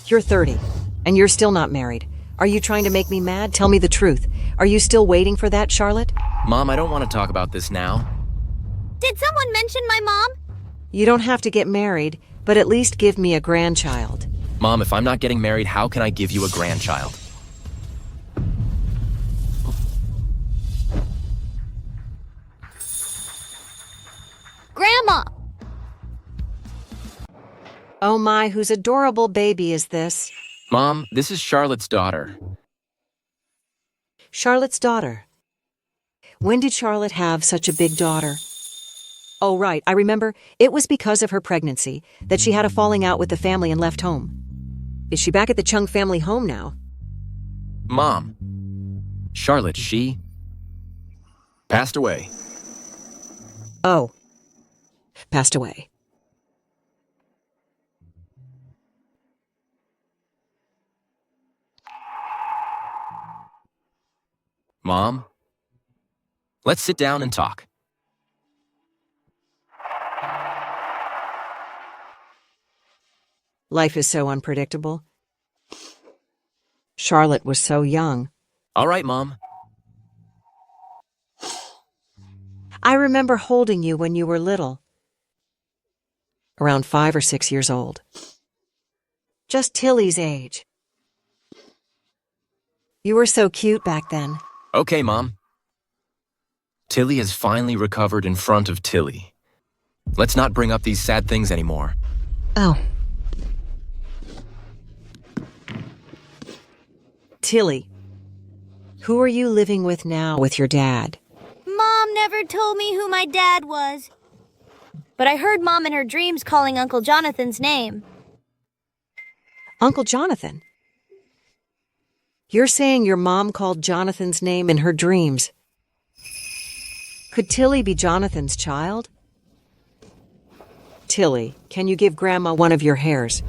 You're 30, and you're still not married. Are you trying to make me mad? Tell me the truth. Are you still waiting for that, Charlotte? Mom, I don't want to talk about this now. Did someone mention my mom? You don't have to get married, but at least give me a grandchild. Mom, if I'm not getting married, how can I give you a grandchild? Grandma! Oh my, whose adorable baby is this? Mom, this is Charlotte's daughter. Charlotte's daughter. When did Charlotte have such a big daughter? Oh, right, I remember. It was because of her pregnancy that she had a falling out with the family and left home. Is she back at the Chung family home now? Mom, Charlotte, she passed away. Oh, passed away. Mom, let's sit down and talk. Life is so unpredictable. Charlotte was so young. All right, Mom. I remember holding you when you were little. Around 5 or 6 years old. Just Tilly's age. You were so cute back then. Okay, Mom. Tilly has finally recovered in front of Tilly. Let's not bring up these sad things anymore. Oh. Tilly, who are you living with now with your dad? Mom never told me who my dad was. But I heard Mom in her dreams calling Uncle Jonathan's name. Uncle Jonathan? You're saying your mom called Jonathan's name in her dreams. Could Tilly be Jonathan's child? Tilly, can you give Grandma one of your hairs?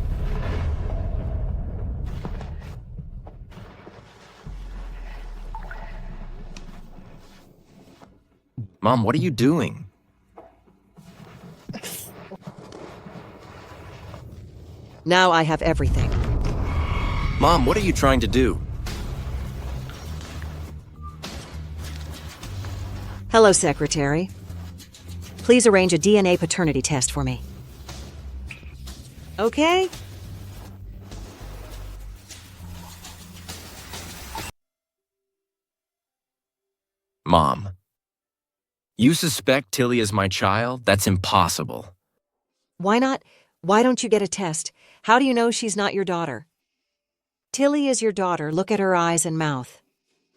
Mom, what are you doing? Now I have everything. Mom, what are you trying to do? Hello, Secretary. Please arrange a DNA paternity test for me. Okay? Mom, you suspect Tilly is my child? That's impossible. Why not? Why don't you get a test? How do you know she's not your daughter? Tilly is your daughter. Look at her eyes and mouth.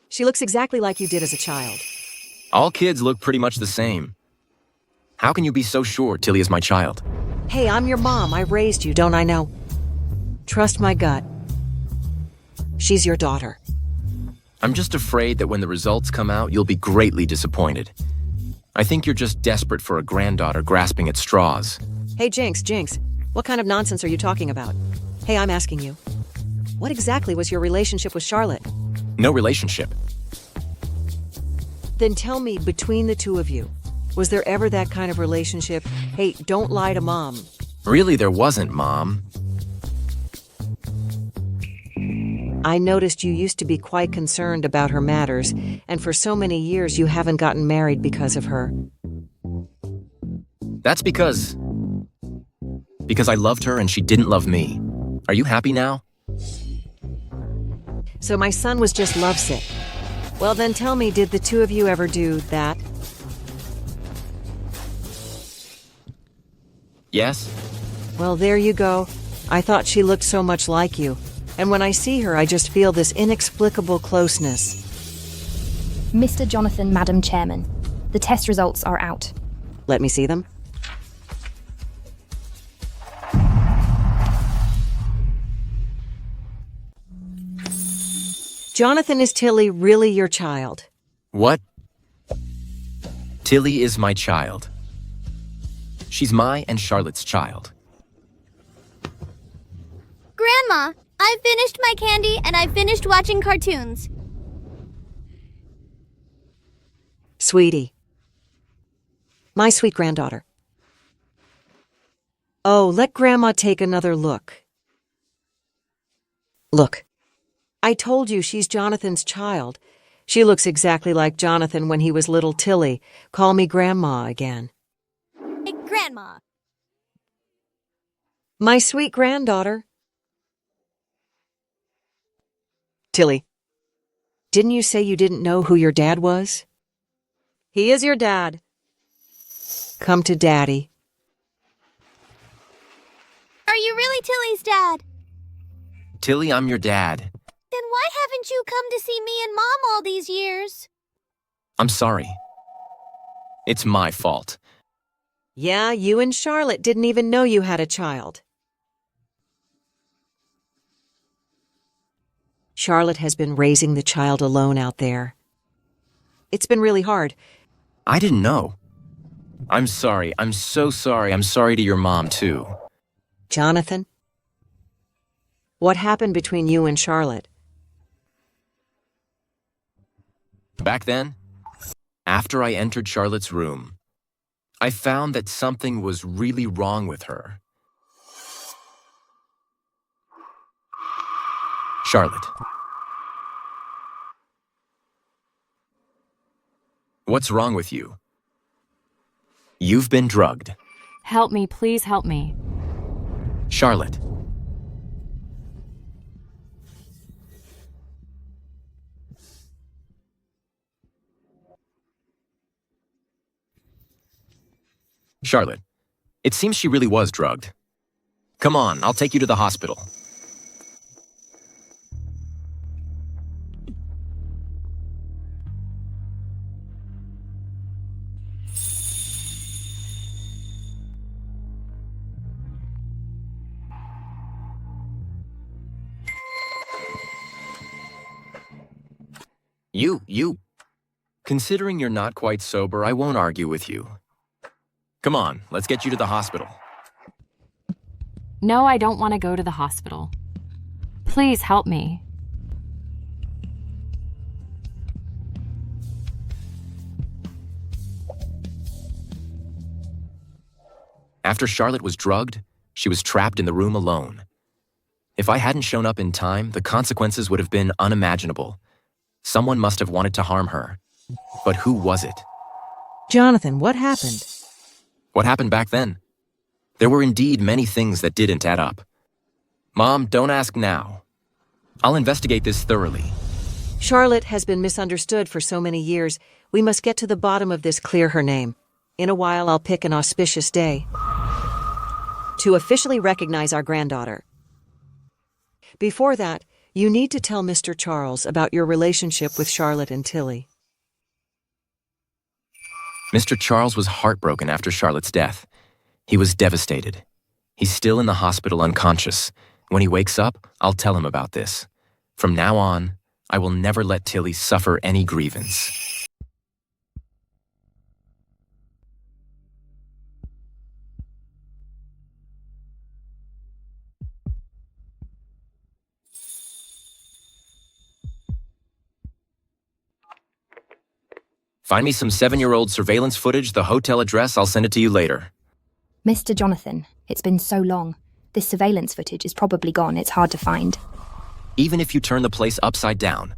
She looks exactly like you did as a child. All kids look pretty much the same. How can you be so sure Tilly is my child? Hey, I'm your mom. I raised you, don't I know? Trust my gut. She's your daughter. I'm just afraid that when the results come out, you'll be greatly disappointed. I think you're just desperate for a granddaughter grasping at straws. Hey, Jinx, what kind of nonsense are you talking about? Hey, I'm asking you. What exactly was your relationship with Charlotte? No relationship. Then tell me, between the two of you, was there ever that kind of relationship? Hey, don't lie to Mom. Really, there wasn't, Mom. I noticed you used to be quite concerned about her matters, and for so many years you haven't gotten married because of her. That's because I loved her and she didn't love me. Are you happy now? So my son was just lovesick. Well, then tell me, did the two of you ever do that? Yes. Well, there you go. I thought she looked so much like you. And when I see her, I just feel this inexplicable closeness. Mr. Jonathan, Madam Chairman, the test results are out. Let me see them. Jonathan, is Tilly really your child? What? Tilly is my child. She's my and Charlotte's child. Grandma, I finished my candy and I finished watching cartoons. Sweetie. My sweet granddaughter. Oh, let Grandma take another look. Look. I told you she's Jonathan's child. She looks exactly like Jonathan when he was little Tilly. Call me Grandma again. Hey, Grandma. My sweet granddaughter. Tilly, didn't you say you didn't know who your dad was? He is your dad. Come to Daddy. Are you really Tilly's dad? Tilly, I'm your dad. Then why haven't you come to see me and Mom all these years? I'm sorry. It's my fault. Yeah, you and Charlotte didn't even know you had a child. Charlotte has been raising the child alone out there. It's been really hard. I didn't know. I'm sorry. I'm so sorry. I'm sorry to your mom, too. Jonathan? What happened between you and Charlotte? Back then, after I entered Charlotte's room, I found that something was really wrong with her. Charlotte. What's wrong with you? You've been drugged. Help me, please help me. Charlotte. Charlotte, it seems she really was drugged. Come on, I'll take you to the hospital. You. Considering you're not quite sober, I won't argue with you. Come on, let's get you to the hospital. No, I don't want to go to the hospital. Please help me. After Charlotte was drugged, she was trapped in the room alone. If I hadn't shown up in time, the consequences would have been unimaginable. Someone must have wanted to harm her. But who was it? Jonathan, what happened? What happened back then? There were indeed many things that didn't add up. Mom, don't ask now. I'll investigate this thoroughly. Charlotte has been misunderstood for so many years. We must get to the bottom of this, clear her name. In a while, I'll pick an auspicious day to officially recognize our granddaughter. Before that, you need to tell Mr. Charles about your relationship with Charlotte and Tilly. Mr. Charles was heartbroken after Charlotte's death. He was devastated. He's still in the hospital unconscious. When he wakes up, I'll tell him about this. From now on, I will never let Tilly suffer any grievance. Find me some 7-year-old surveillance footage, the hotel address, I'll send it to you later. Mr. Jonathan, it's been so long. This surveillance footage is probably gone. It's hard to find. Even if you turn the place upside down.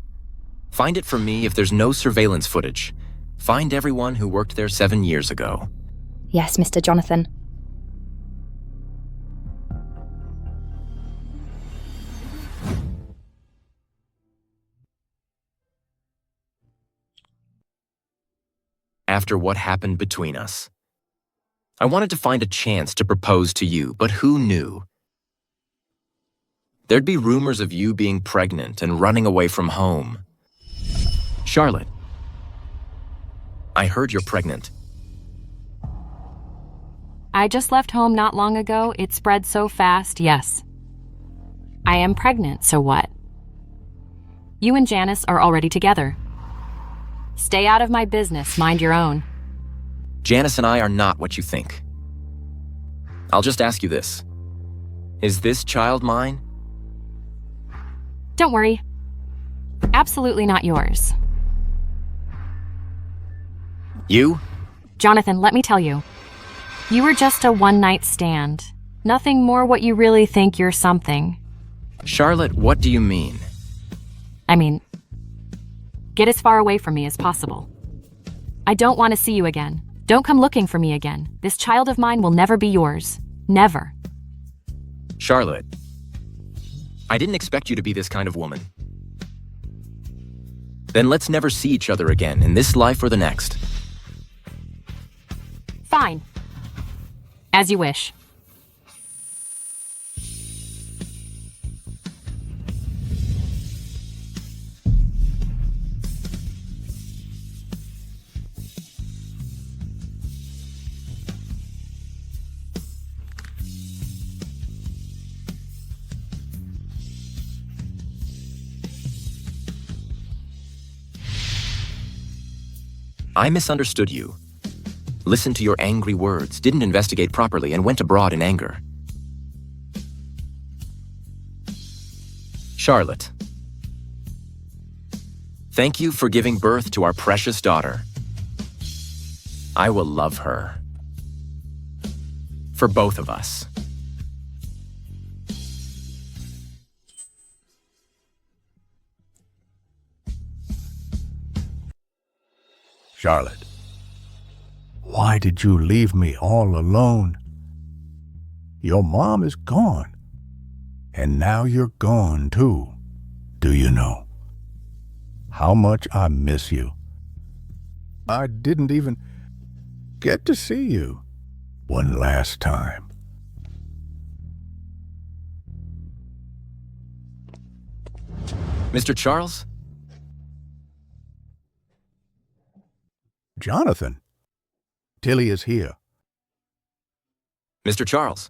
Find it for me if there's no surveillance footage. Find everyone who worked there 7 years ago. Yes, Mr. Jonathan. After what happened between us, I wanted to find a chance to propose to you, but who knew? There'd be rumors of you being pregnant and running away from home. Charlotte, I heard you're pregnant. I just left home not long ago. It spread so fast, yes. I am pregnant, so what? You and Janice are already together. Stay out of my business, mind your own. Janice and I are not what you think. I'll just ask you this. Is this child mine? Don't worry. Absolutely not yours. You? Jonathan, let me tell you. You were just a one-night stand. Nothing more what you really think you're something. Charlotte, what do you mean? I mean, get as far away from me as possible. I don't want to see you again. Don't come looking for me again. This child of mine will never be yours. Never. Charlotte, I didn't expect you to be this kind of woman. Then let's never see each other again, in this life or the next. Fine. As you wish. I misunderstood you. Listened to your angry words, didn't investigate properly, and went abroad in anger. Charlotte, Thank you for giving birth to our precious daughter. I will love her. For both of us. Charlotte, why did you leave me all alone? Your mom is gone. And now you're gone too. Do you know how much I miss you? I didn't even get to see you one last time. Mr. Charles? Jonathan, Tilly is here. Mr. Charles?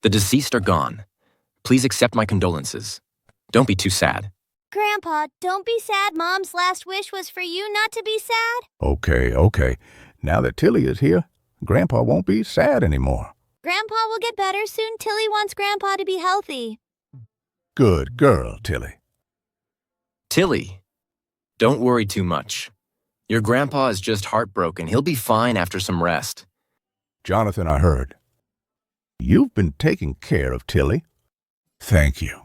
The deceased are gone. Please accept my condolences. Don't be too sad. Grandpa, don't be sad. Mom's last wish was for you not to be sad. Okay. Now that Tilly is here, Grandpa won't be sad anymore. Grandpa will get better soon. Tilly wants Grandpa to be healthy. Good girl, Tilly. Tilly, don't worry too much. Your grandpa is just heartbroken. He'll be fine after some rest. Jonathan, I heard. You've been taking care of Tilly. Thank you.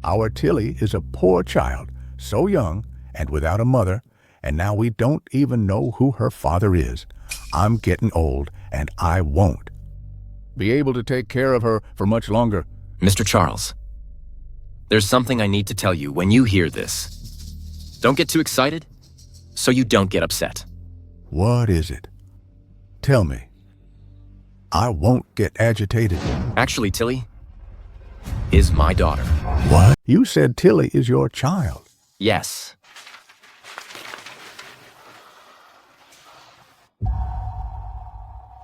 Our Tilly is a poor child, so young and without a mother, and now we don't even know who her father is. I'm getting old, and I won't be able to take care of her for much longer. Mr. Charles, there's something I need to tell you when you hear this. Don't get too excited, so you don't get upset. What is it? Tell me. I won't get agitated. Actually, Tilly is my daughter. What? You said Tilly is your child. Yes.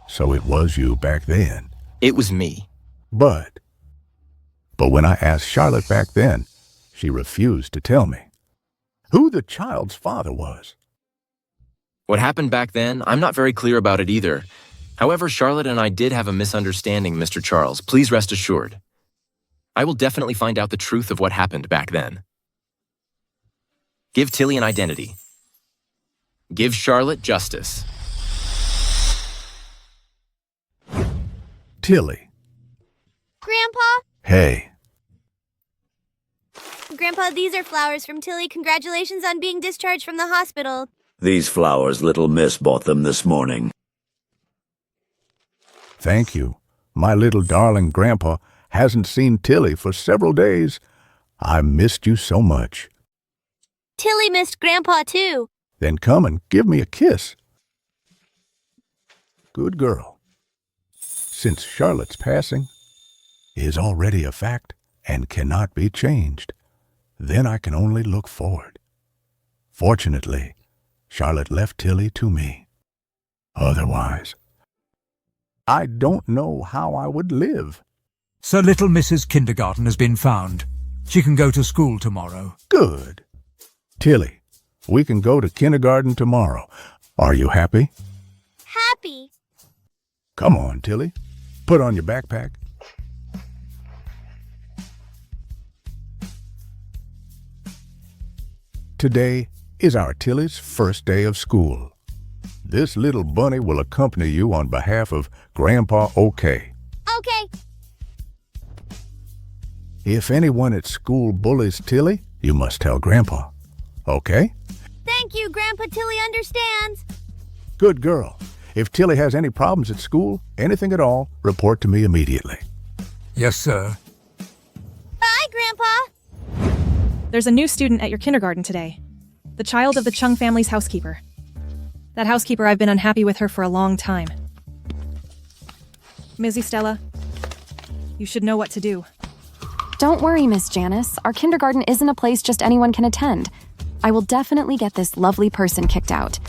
So it was you back then. It was me. But when I asked Charlotte back then, she refused to tell me who the child's father was. What happened back then, I'm not very clear about it either. However, Charlotte and I did have a misunderstanding, Mr. Charles. Please rest assured. I will definitely find out the truth of what happened back then. Give Tilly an identity. Give Charlotte justice. Tilly. Grandpa? Hey. Grandpa, these are flowers from Tilly. Congratulations on being discharged from the hospital. These flowers, little miss bought them this morning. Thank you. My little darling Grandpa hasn't seen Tilly for several days. I missed you so much. Tilly missed Grandpa, too. Then come and give me a kiss. Good girl. Since Charlotte's passing is already a fact and cannot be changed, then I can only look forward. Fortunately, Charlotte left Tilly to me. Otherwise, I don't know how I would live. So little Mrs. Kindergarten has been found. She can go to school tomorrow. Good. Tilly, we can go to kindergarten tomorrow. Are you happy? Happy. Come on, Tilly. Put on your backpack. Today is our Tilly's first day of school. This little bunny will accompany you on behalf of Grandpa OK. Okay. If anyone at school bullies Tilly, you must tell Grandpa. Okay? Thank you, Grandpa. Tilly understands. Good girl. If Tilly has any problems at school, anything at all, report to me immediately. Yes, sir. Bye, Grandpa. There's a new student at your kindergarten today. The child of the Chung family's housekeeper. That housekeeper, I've been unhappy with her for a long time. Ms. Stella, you should know what to do. Don't worry, Miss Janice. Our kindergarten isn't a place just anyone can attend. I will definitely get this lovely person kicked out.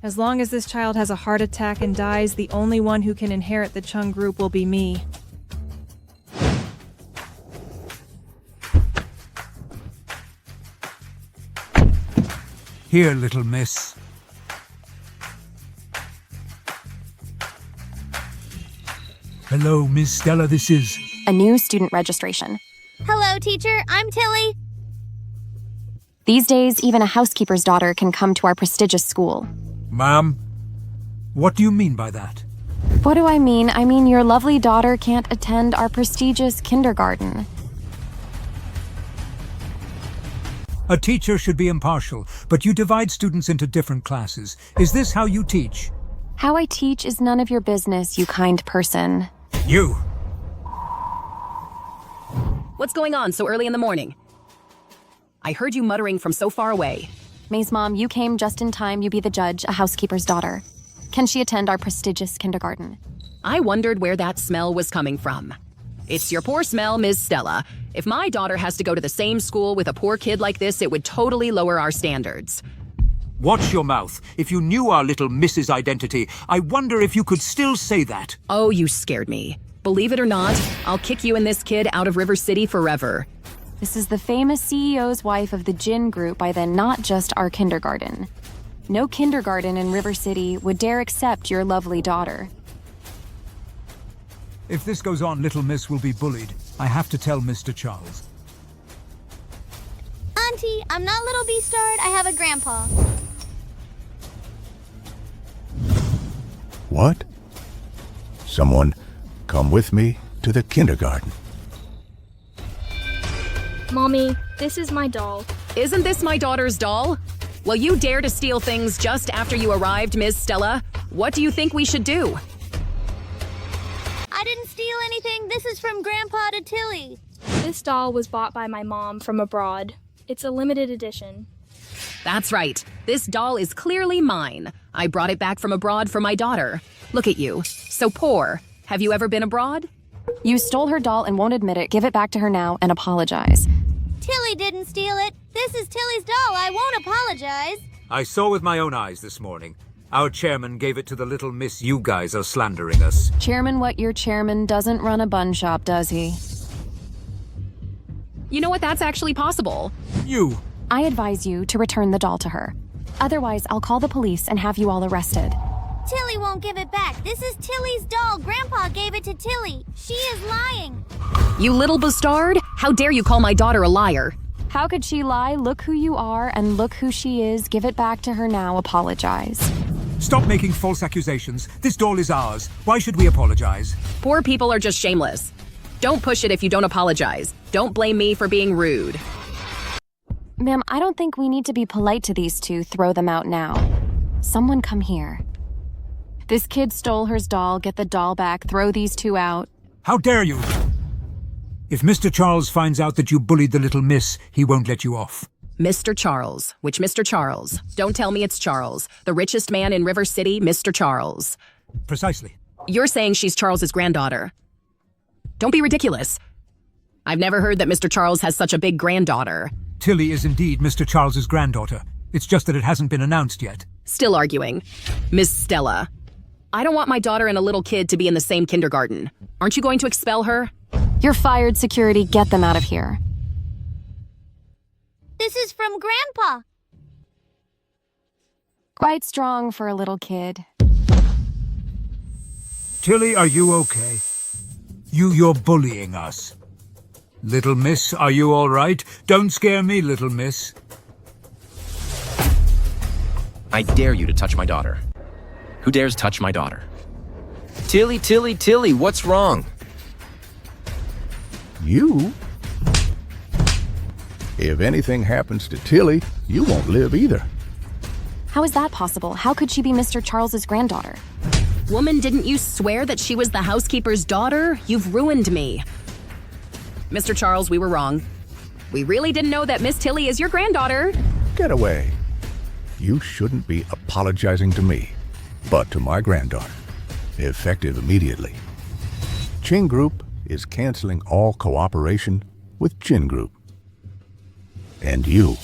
As long as this child has a heart attack and dies, the only one who can inherit the Chung group will be me. Here, little miss. Hello, Miss Stella, this is... A new student registration. Hello, teacher. I'm Tilly. These days, even a housekeeper's daughter can come to our prestigious school. Ma'am, what do you mean by that? What do I mean? I mean your lovely daughter can't attend our prestigious kindergarten. A teacher should be impartial, but you divide students into different classes. Is this how you teach? How I teach is none of your business, you kind person. You! What's going on so early in the morning? I heard you muttering from so far away. May's mom, you came just in time. You be the judge, a housekeeper's daughter. Can she attend our prestigious kindergarten? I wondered where that smell was coming from. It's your poor smell, Ms. Stella. If my daughter has to go to the same school with a poor kid like this, it would totally lower our standards. Watch your mouth. If you knew our little Miss's identity, I wonder if you could still say that. Oh, you scared me. Believe it or not, I'll kick you and this kid out of River City forever. This is the famous CEO's wife of the Gin Group by then not just our kindergarten. No kindergarten in River City would dare accept your lovely daughter. If this goes on, little Miss will be bullied. I have to tell Mr. Charles. Auntie, I'm not Little Beastard. I have a grandpa. What? Someone come with me to the kindergarten. Mommy, this is my doll. Isn't this my daughter's doll? Well, you dare to steal things just after you arrived, Ms. Stella. What do you think we should do? I didn't steal anything. This is from Grandpa to Tilly. This doll was bought by my mom from abroad. It's a limited edition. That's right. This doll is clearly mine. I brought it back from abroad for my daughter. Look at you. So poor. Have you ever been abroad? You stole her doll and won't admit it. Give it back to her now and apologize. Tilly didn't steal it. This is Tilly's doll. I won't apologize. I saw with my own eyes this morning. Our chairman gave it to the little miss you guys are slandering us. Chairman, what your chairman doesn't run a bun shop, does he? You know what? That's actually possible. You! I advise you to return the doll to her. Otherwise, I'll call the police and have you all arrested. Tilly won't give it back. This is Tilly's doll. Grandpa gave it to Tilly. She is lying. You little bastard! How dare you call my daughter a liar? How could she lie? Look who you are and look who she is. Give it back to her now. Apologize. Stop making false accusations. This doll is ours. Why should we apologize? Poor people are just shameless. Don't push it if you don't apologize. Don't blame me for being rude. Ma'am, I don't think we need to be polite to these two. Throw them out now. Someone come here. This kid stole her doll. Get the doll back. Throw these two out. How dare you! If Mr. Charles finds out that you bullied the little miss, he won't let you off. Mr. Charles. Which Mr. Charles? Don't tell me it's Charles. The richest man in River City, Mr. Charles. Precisely. You're saying she's Charles's granddaughter. Don't be ridiculous. I've never heard that Mr. Charles has such a big granddaughter. Tilly is indeed Mr. Charles's granddaughter. It's just that it hasn't been announced yet. Still arguing. Miss Stella. I don't want my daughter and a little kid to be in the same kindergarten. Aren't you going to expel her? You're fired, security. Get them out of here. This is from Grandpa. Quite strong for a little kid. Tilly, are you okay? You're bullying us. Little miss, are you all right? Don't scare me, little miss. I dare you to touch my daughter. Who dares touch my daughter? Tilly, Tilly, Tilly, what's wrong? You? If anything happens to Tilly, you won't live either. How is that possible? How could she be Mr. Charles's granddaughter? Woman, didn't you swear that she was the housekeeper's daughter? You've ruined me. Mr. Charles, we were wrong. We really didn't know that Miss Tilly is your granddaughter. Get away. You shouldn't be apologizing to me, but to my granddaughter. Effective immediately. Chin Group is canceling all cooperation with Chin Group. And you.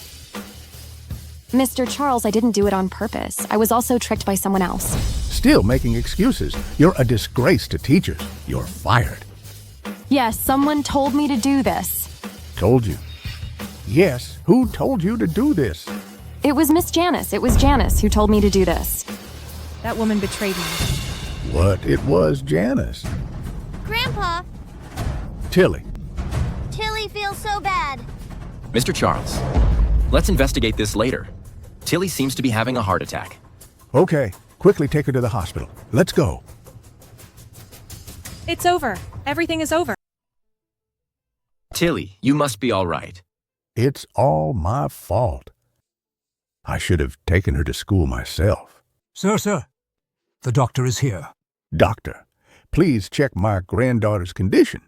Mr. Charles, I didn't do it on purpose. I was also tricked by someone else. Still making excuses. You're a disgrace to teachers. You're fired. Yes, someone told me to do this. Told you? Yes, who told you to do this? It was Miss Janice. It was Janice who told me to do this. That woman betrayed me. What? It was Janice. Grandpa. Tilly. Tilly feels so bad. Mr. Charles, Let's investigate this later. Tilly seems to be having a heart attack. Okay, quickly take her to the hospital. Let's go. It's over. Everything is over. Tilly, you must be all right. It's all my fault. I should have taken her to school myself. Sir, the doctor is here. Doctor, please check my granddaughter's condition.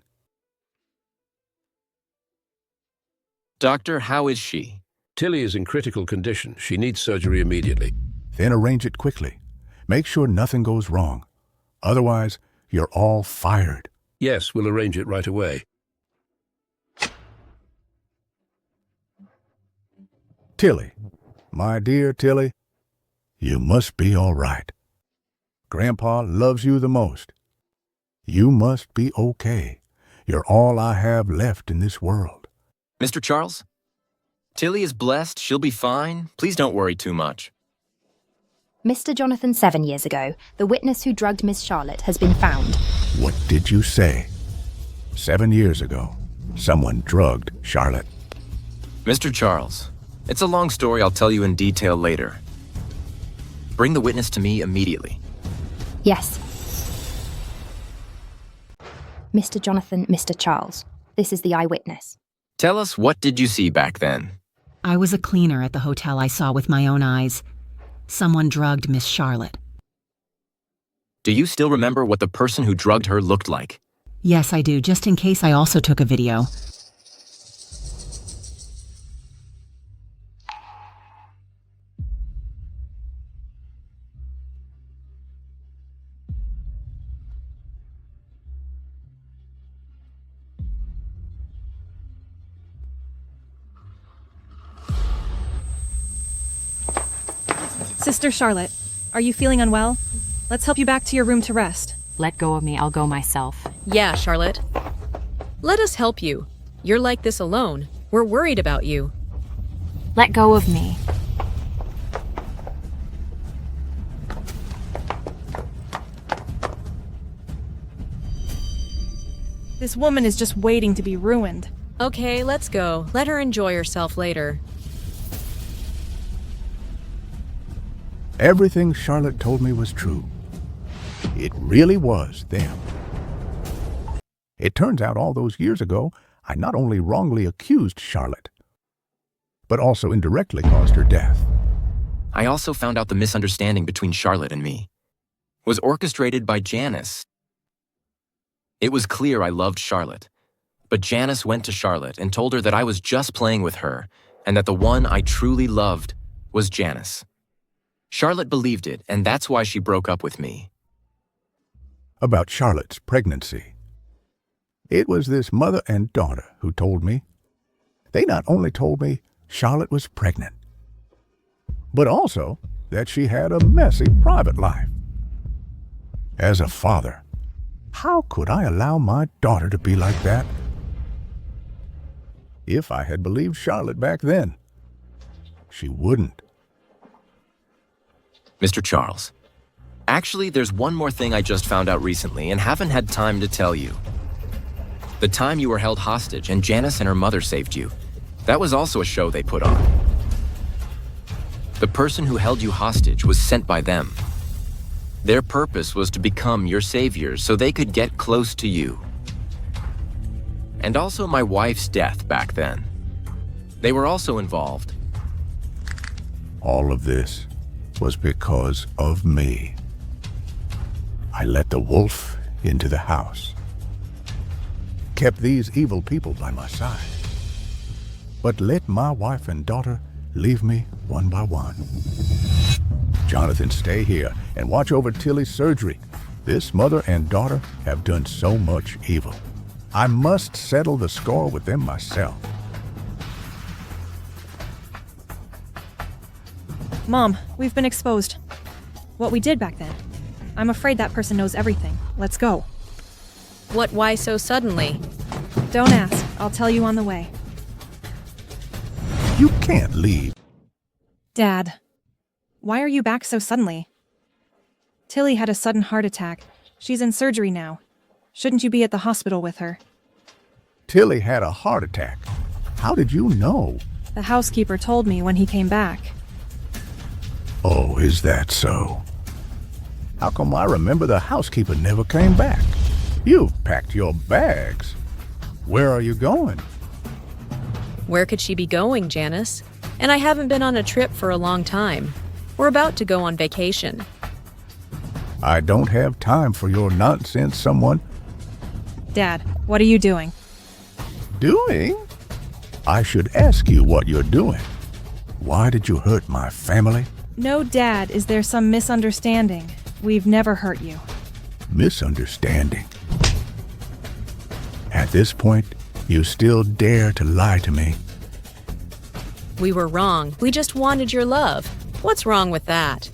Doctor, how is she? Tilly is in critical condition. She needs surgery immediately. Then arrange it quickly. Make sure nothing goes wrong. Otherwise, you're all fired. Yes, we'll arrange it right away. Tilly, my dear Tilly, you must be all right. Grandpa loves you the most. You must be okay. You're all I have left in this world. Mr. Charles? Tilly is blessed. She'll be fine. Please don't worry too much. Mr. Jonathan, 7 years ago, the witness who drugged Miss Charlotte has been found. What did you say? 7 years ago, someone drugged Charlotte. Mr. Charles, it's a long story. I'll tell you in detail later. Bring the witness to me immediately. Yes. Mr. Jonathan, Mr. Charles, this is the eyewitness. Tell us, what did you see back then? I was a cleaner at the hotel. I saw with my own eyes. Someone drugged Miss Charlotte. Do you still remember what the person who drugged her looked like? Yes, I do. Just in case, I also took a video. Sister Charlotte, are you feeling unwell? Let's help you back to your room to rest. Let go of me, I'll go myself. Yeah, Charlotte. Let us help you. You're like this alone. We're worried about you. Let go of me. This woman is just waiting to be ruined. Okay, let's go. Let her enjoy herself later. Everything Charlotte told me was true. It really was them. It turns out all those years ago, I not only wrongly accused Charlotte, but also indirectly caused her death. I also found out the misunderstanding between Charlotte and me was orchestrated by Janice. It was clear I loved Charlotte, but Janice went to Charlotte and told her that I was just playing with her and that the one I truly loved was Janice. Charlotte believed it, and that's why she broke up with me. About Charlotte's pregnancy. It was this mother and daughter who told me. They not only told me Charlotte was pregnant, but also that she had a messy private life. As a father, how could I allow my daughter to be like that? If I had believed Charlotte back then, she wouldn't. Mr. Charles, actually, there's one more thing I just found out recently and haven't had time to tell you. The time you were held hostage and Janice and her mother saved you, that was also a show they put on. The person who held you hostage was sent by them. Their purpose was to become your saviors so they could get close to you. And also my wife's death back then. They were also involved. All of this was because of me. I let the wolf into the house, kept these evil people by my side, but let my wife and daughter leave me one by one. Jonathan, stay here and watch over Tilly's surgery. This mother and daughter have done so much evil. I must settle the score with them myself. Mom, we've been exposed. What we did back then. I'm afraid that person knows everything. Let's go. Why so suddenly? Don't ask. I'll tell you on the way. You can't leave. Dad, why are you back so suddenly? Tilly had a sudden heart attack. She's in surgery now. Shouldn't you be at the hospital with her? Tilly had a heart attack. How did you know? The housekeeper told me when he came back. Oh, is that so? How come I remember the housekeeper never came back? You've packed your bags. Where are you going? Where could she be going, Janice? And I haven't been on a trip for a long time. We're about to go on vacation. I don't have time for your nonsense, someone. Dad, what are you doing? Doing? I should ask you what you're doing. Why did you hurt my family? No, Dad, is there some misunderstanding? We've never hurt you. Misunderstanding. At this point, you still dare to lie to me. We were wrong. We just wanted your love. What's wrong with that?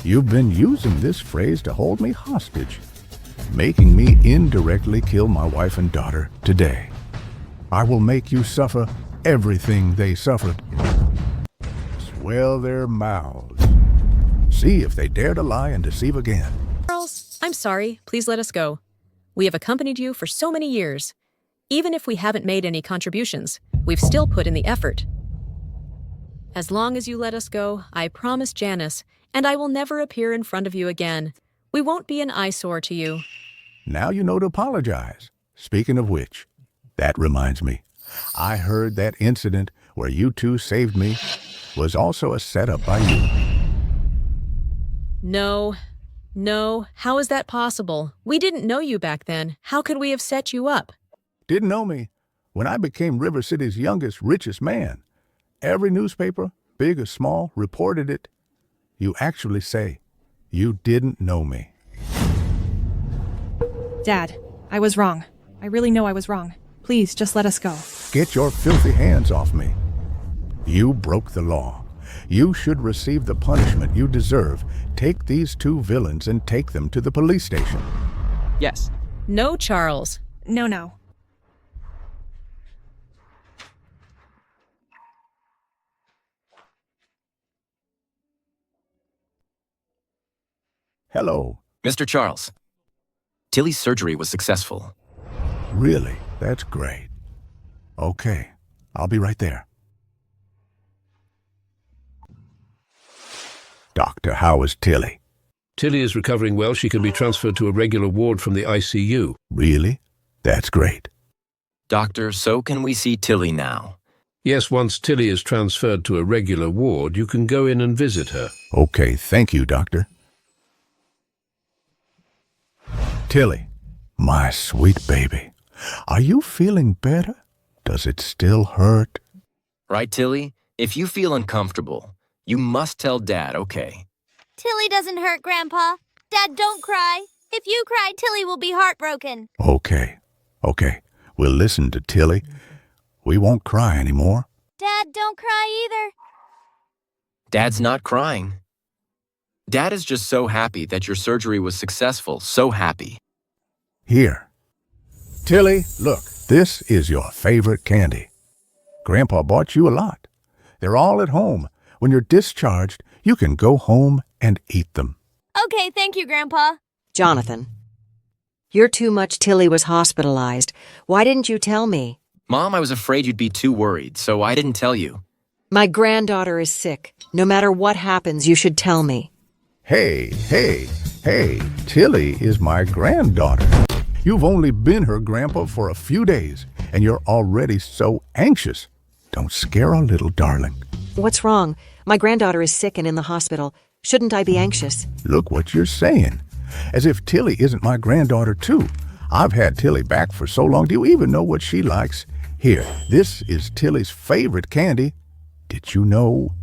You've been using this phrase to hold me hostage, making me indirectly kill my wife and daughter today. I will make you suffer everything they suffered. Swell their mouths. See if they dare to lie and deceive again. Charles, I'm sorry. Please let us go. We have accompanied you for so many years. Even if we haven't made any contributions, we've still put in the effort. As long as you let us go, I promise Janice, and I will never appear in front of you again. We won't be an eyesore to you. Now you know to apologize. Speaking of which, that reminds me. I heard that incident where you two saved me was also a setup by you. No. How is that possible? We didn't know you back then. How could we have set you up? Didn't know me when I became River City's youngest, richest man. Every newspaper, big or small, reported it. You actually say you didn't know me. Dad, I was wrong. I really know I was wrong. Please, just let us go. Get your filthy hands off me. You broke the law. You should receive the punishment you deserve. Take these two villains and take them to the police station. Yes. No, Charles. No. Hello. Mr. Charles, Tilly's surgery was successful. Really? That's great. Okay, I'll be right there. Doctor, how is Tilly? Tilly is recovering well. She can be transferred to a regular ward from the ICU. Really? That's great. Doctor, so can we see Tilly now? Yes, once Tilly is transferred to a regular ward, you can go in and visit her. Okay, thank you, Doctor. Tilly, my sweet baby, are you feeling better? Does it still hurt? Right, Tilly? If you feel uncomfortable, you must tell Dad, okay? Tilly doesn't hurt, Grandpa. Dad, don't cry. If you cry, Tilly will be heartbroken. Okay. We'll listen to Tilly. We won't cry anymore. Dad, don't cry either. Dad's not crying. Dad is just so happy that your surgery was successful, so happy. Here. Tilly, look, this is your favorite candy. Grandpa bought you a lot. They're all at home. When you're discharged, you can go home and eat them. Okay, thank you, Grandpa. Jonathan, you're too much. Tilly was hospitalized. Why didn't you tell me? Mom, I was afraid you'd be too worried, so I didn't tell you. My granddaughter is sick. No matter what happens, you should tell me. Hey, Tilly is my granddaughter. You've only been her grandpa for a few days, and you're already so anxious. Don't scare our little darling. What's wrong? My granddaughter is sick and in the hospital. Shouldn't I be anxious? Look what you're saying. As if Tilly isn't my granddaughter, too. I've had Tilly back for so long. Do you even know what she likes? Here, this is Tilly's favorite candy. Did you know?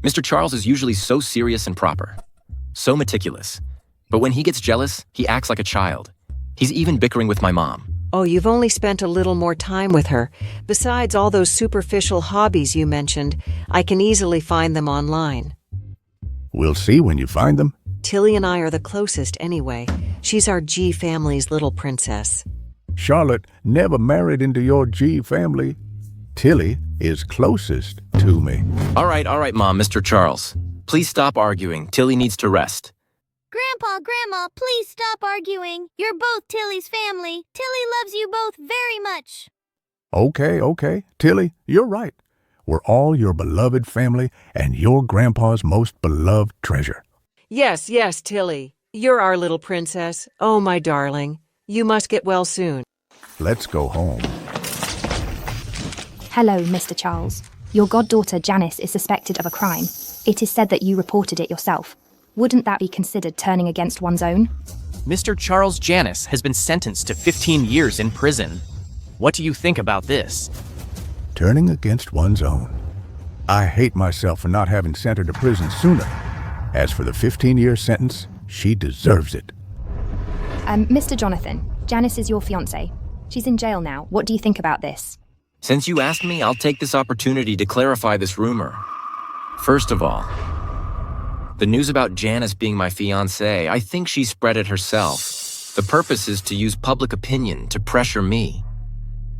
Mr. Charles is usually so serious and proper, so meticulous. But when he gets jealous, he acts like a child. He's even bickering with my mom. Oh, you've only spent a little more time with her. Besides all those superficial hobbies you mentioned, I can easily find them online. We'll see when you find them. Tilly and I are the closest anyway. She's our G family's little princess. Charlotte never married into your G family. Tilly is closest to me. All right, Mom, Mr. Charles. Please stop arguing. Tilly needs to rest. Grandpa, Grandma, please stop arguing. You're both Tilly's family. Tilly loves you both very much. Okay. Tilly, you're right. were all your beloved family and your grandpa's most beloved treasure. Yes, yes, Tilly. You're our little princess. Oh, my darling. You must get well soon. Let's go home. Hello, Mr. Charles. Your goddaughter Janice is suspected of a crime. It is said that you reported it yourself. Wouldn't that be considered turning against one's own? Mr. Charles Janice has been sentenced to 15 years in prison. What do you think about this? Turning against one's own. I hate myself for not having sent her to prison sooner. As for the 15-year sentence, she deserves it. Mr. Jonathan, Janice is your fiancée. She's in jail now. What do you think about this? Since you asked me, I'll take this opportunity to clarify this rumor. First of all, the news about Janice being my fiancée, I think she spread it herself. The purpose is to use public opinion to pressure me.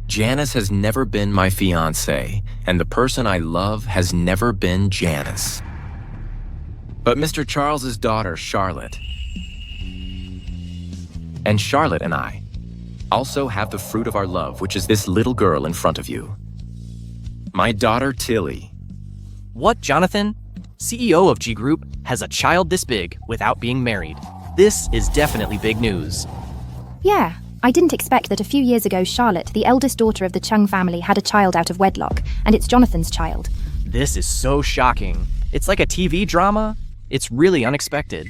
Janice has never been my fiancée, and the person I love has never been Janice. But Mr. Charles's daughter, Charlotte, and Charlotte and I also have the fruit of our love, which is this little girl in front of you. My daughter, Tilly. What, Jonathan? CEO of G Group has a child this big without being married. This is definitely big news. Yeah, I didn't expect that a few years ago Charlotte, the eldest daughter of the Chung family, had a child out of wedlock, and it's Jonathan's child. This is so shocking. It's like a TV drama. It's really unexpected.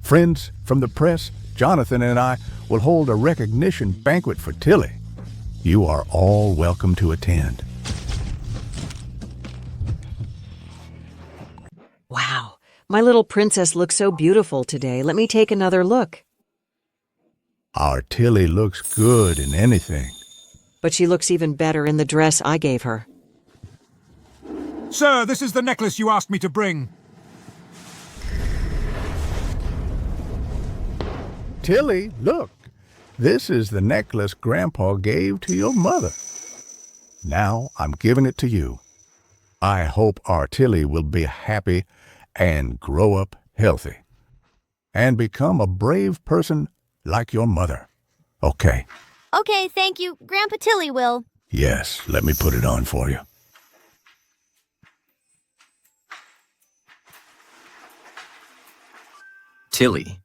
Friends from the press, Jonathan and I will hold a recognition banquet for Tilly. You are all welcome to attend. Wow, my little princess looks so beautiful today. Let me take another look. Our Tilly looks good in anything. But she looks even better in the dress I gave her. Sir, this is the necklace you asked me to bring. Tilly, look. This is the necklace Grandpa gave to your mother. Now I'm giving it to you. I hope our Tilly will be happy and grow up healthy and become a brave person like your mother. Okay. Okay, thank you. Grandpa Tilly will. Yes, let me put it on for you. Tilly.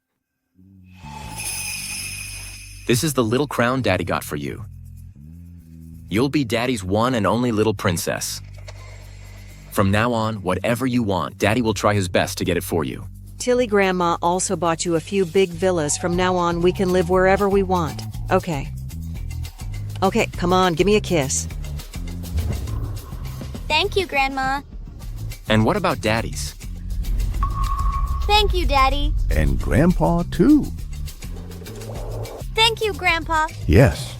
This is the little crown Daddy got for you. You'll be Daddy's one and only little princess. From now on, whatever you want, Daddy will try his best to get it for you. Tilly Grandma also bought you a few big villas. From now on, we can live wherever we want. Okay. Okay, come on, give me a kiss. Thank you, Grandma. And what about Daddy's? Thank you, Daddy. And Grandpa, too. Thank you, Grandpa. Yes.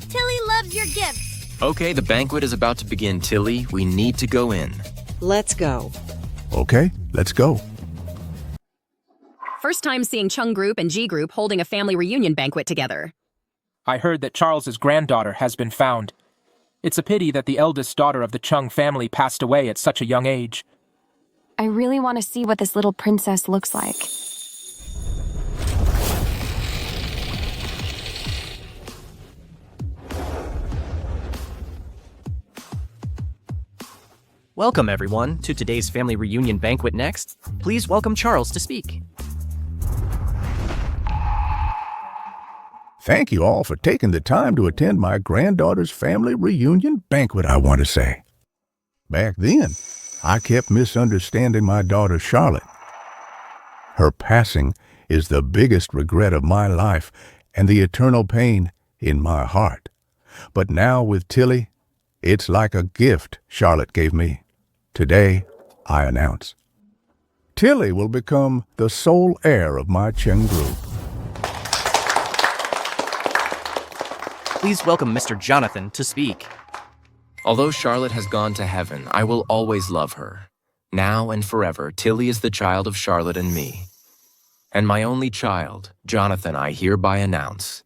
Tilly loves your gifts. Okay, the banquet is about to begin, Tilly. We need to go in. Let's go. Okay, let's go. First time seeing Chung Group and G Group holding a family reunion banquet together. I heard that Charles's granddaughter has been found. It's a pity that the eldest daughter of the Chung family passed away at such a young age. I really want to see what this little princess looks like. Welcome, everyone, to today's family reunion banquet. Next, please welcome Charles to speak. Thank you all for taking the time to attend my granddaughter's family reunion banquet, I want to say. Back then, I kept misunderstanding my daughter Charlotte. Her passing is the biggest regret of my life and the eternal pain in my heart. But now with Tilly, it's like a gift Charlotte gave me. Today, I announce, Tilly will become the sole heir of my Cheng Group. Please welcome Mr. Jonathan to speak. Although Charlotte has gone to heaven, I will always love her. Now and forever, Tilly is the child of Charlotte and me. And my only child, Jonathan, I hereby announce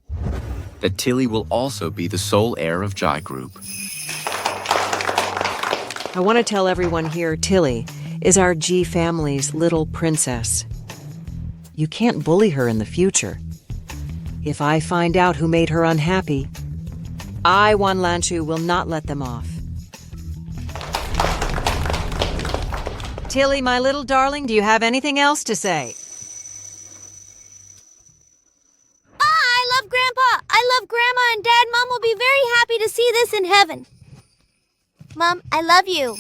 that Tilly will also be the sole heir of Jai Group. I want to tell everyone here, Tilly is our G family's little princess. You can't bully her in the future. If I find out who made her unhappy, I, Juan Lanchu, will not let them off. Tilly, my little darling, do you have anything else to say? I love Grandpa. I love Grandma and Dad. Mom will be very happy to see this in heaven. Mom, I love you.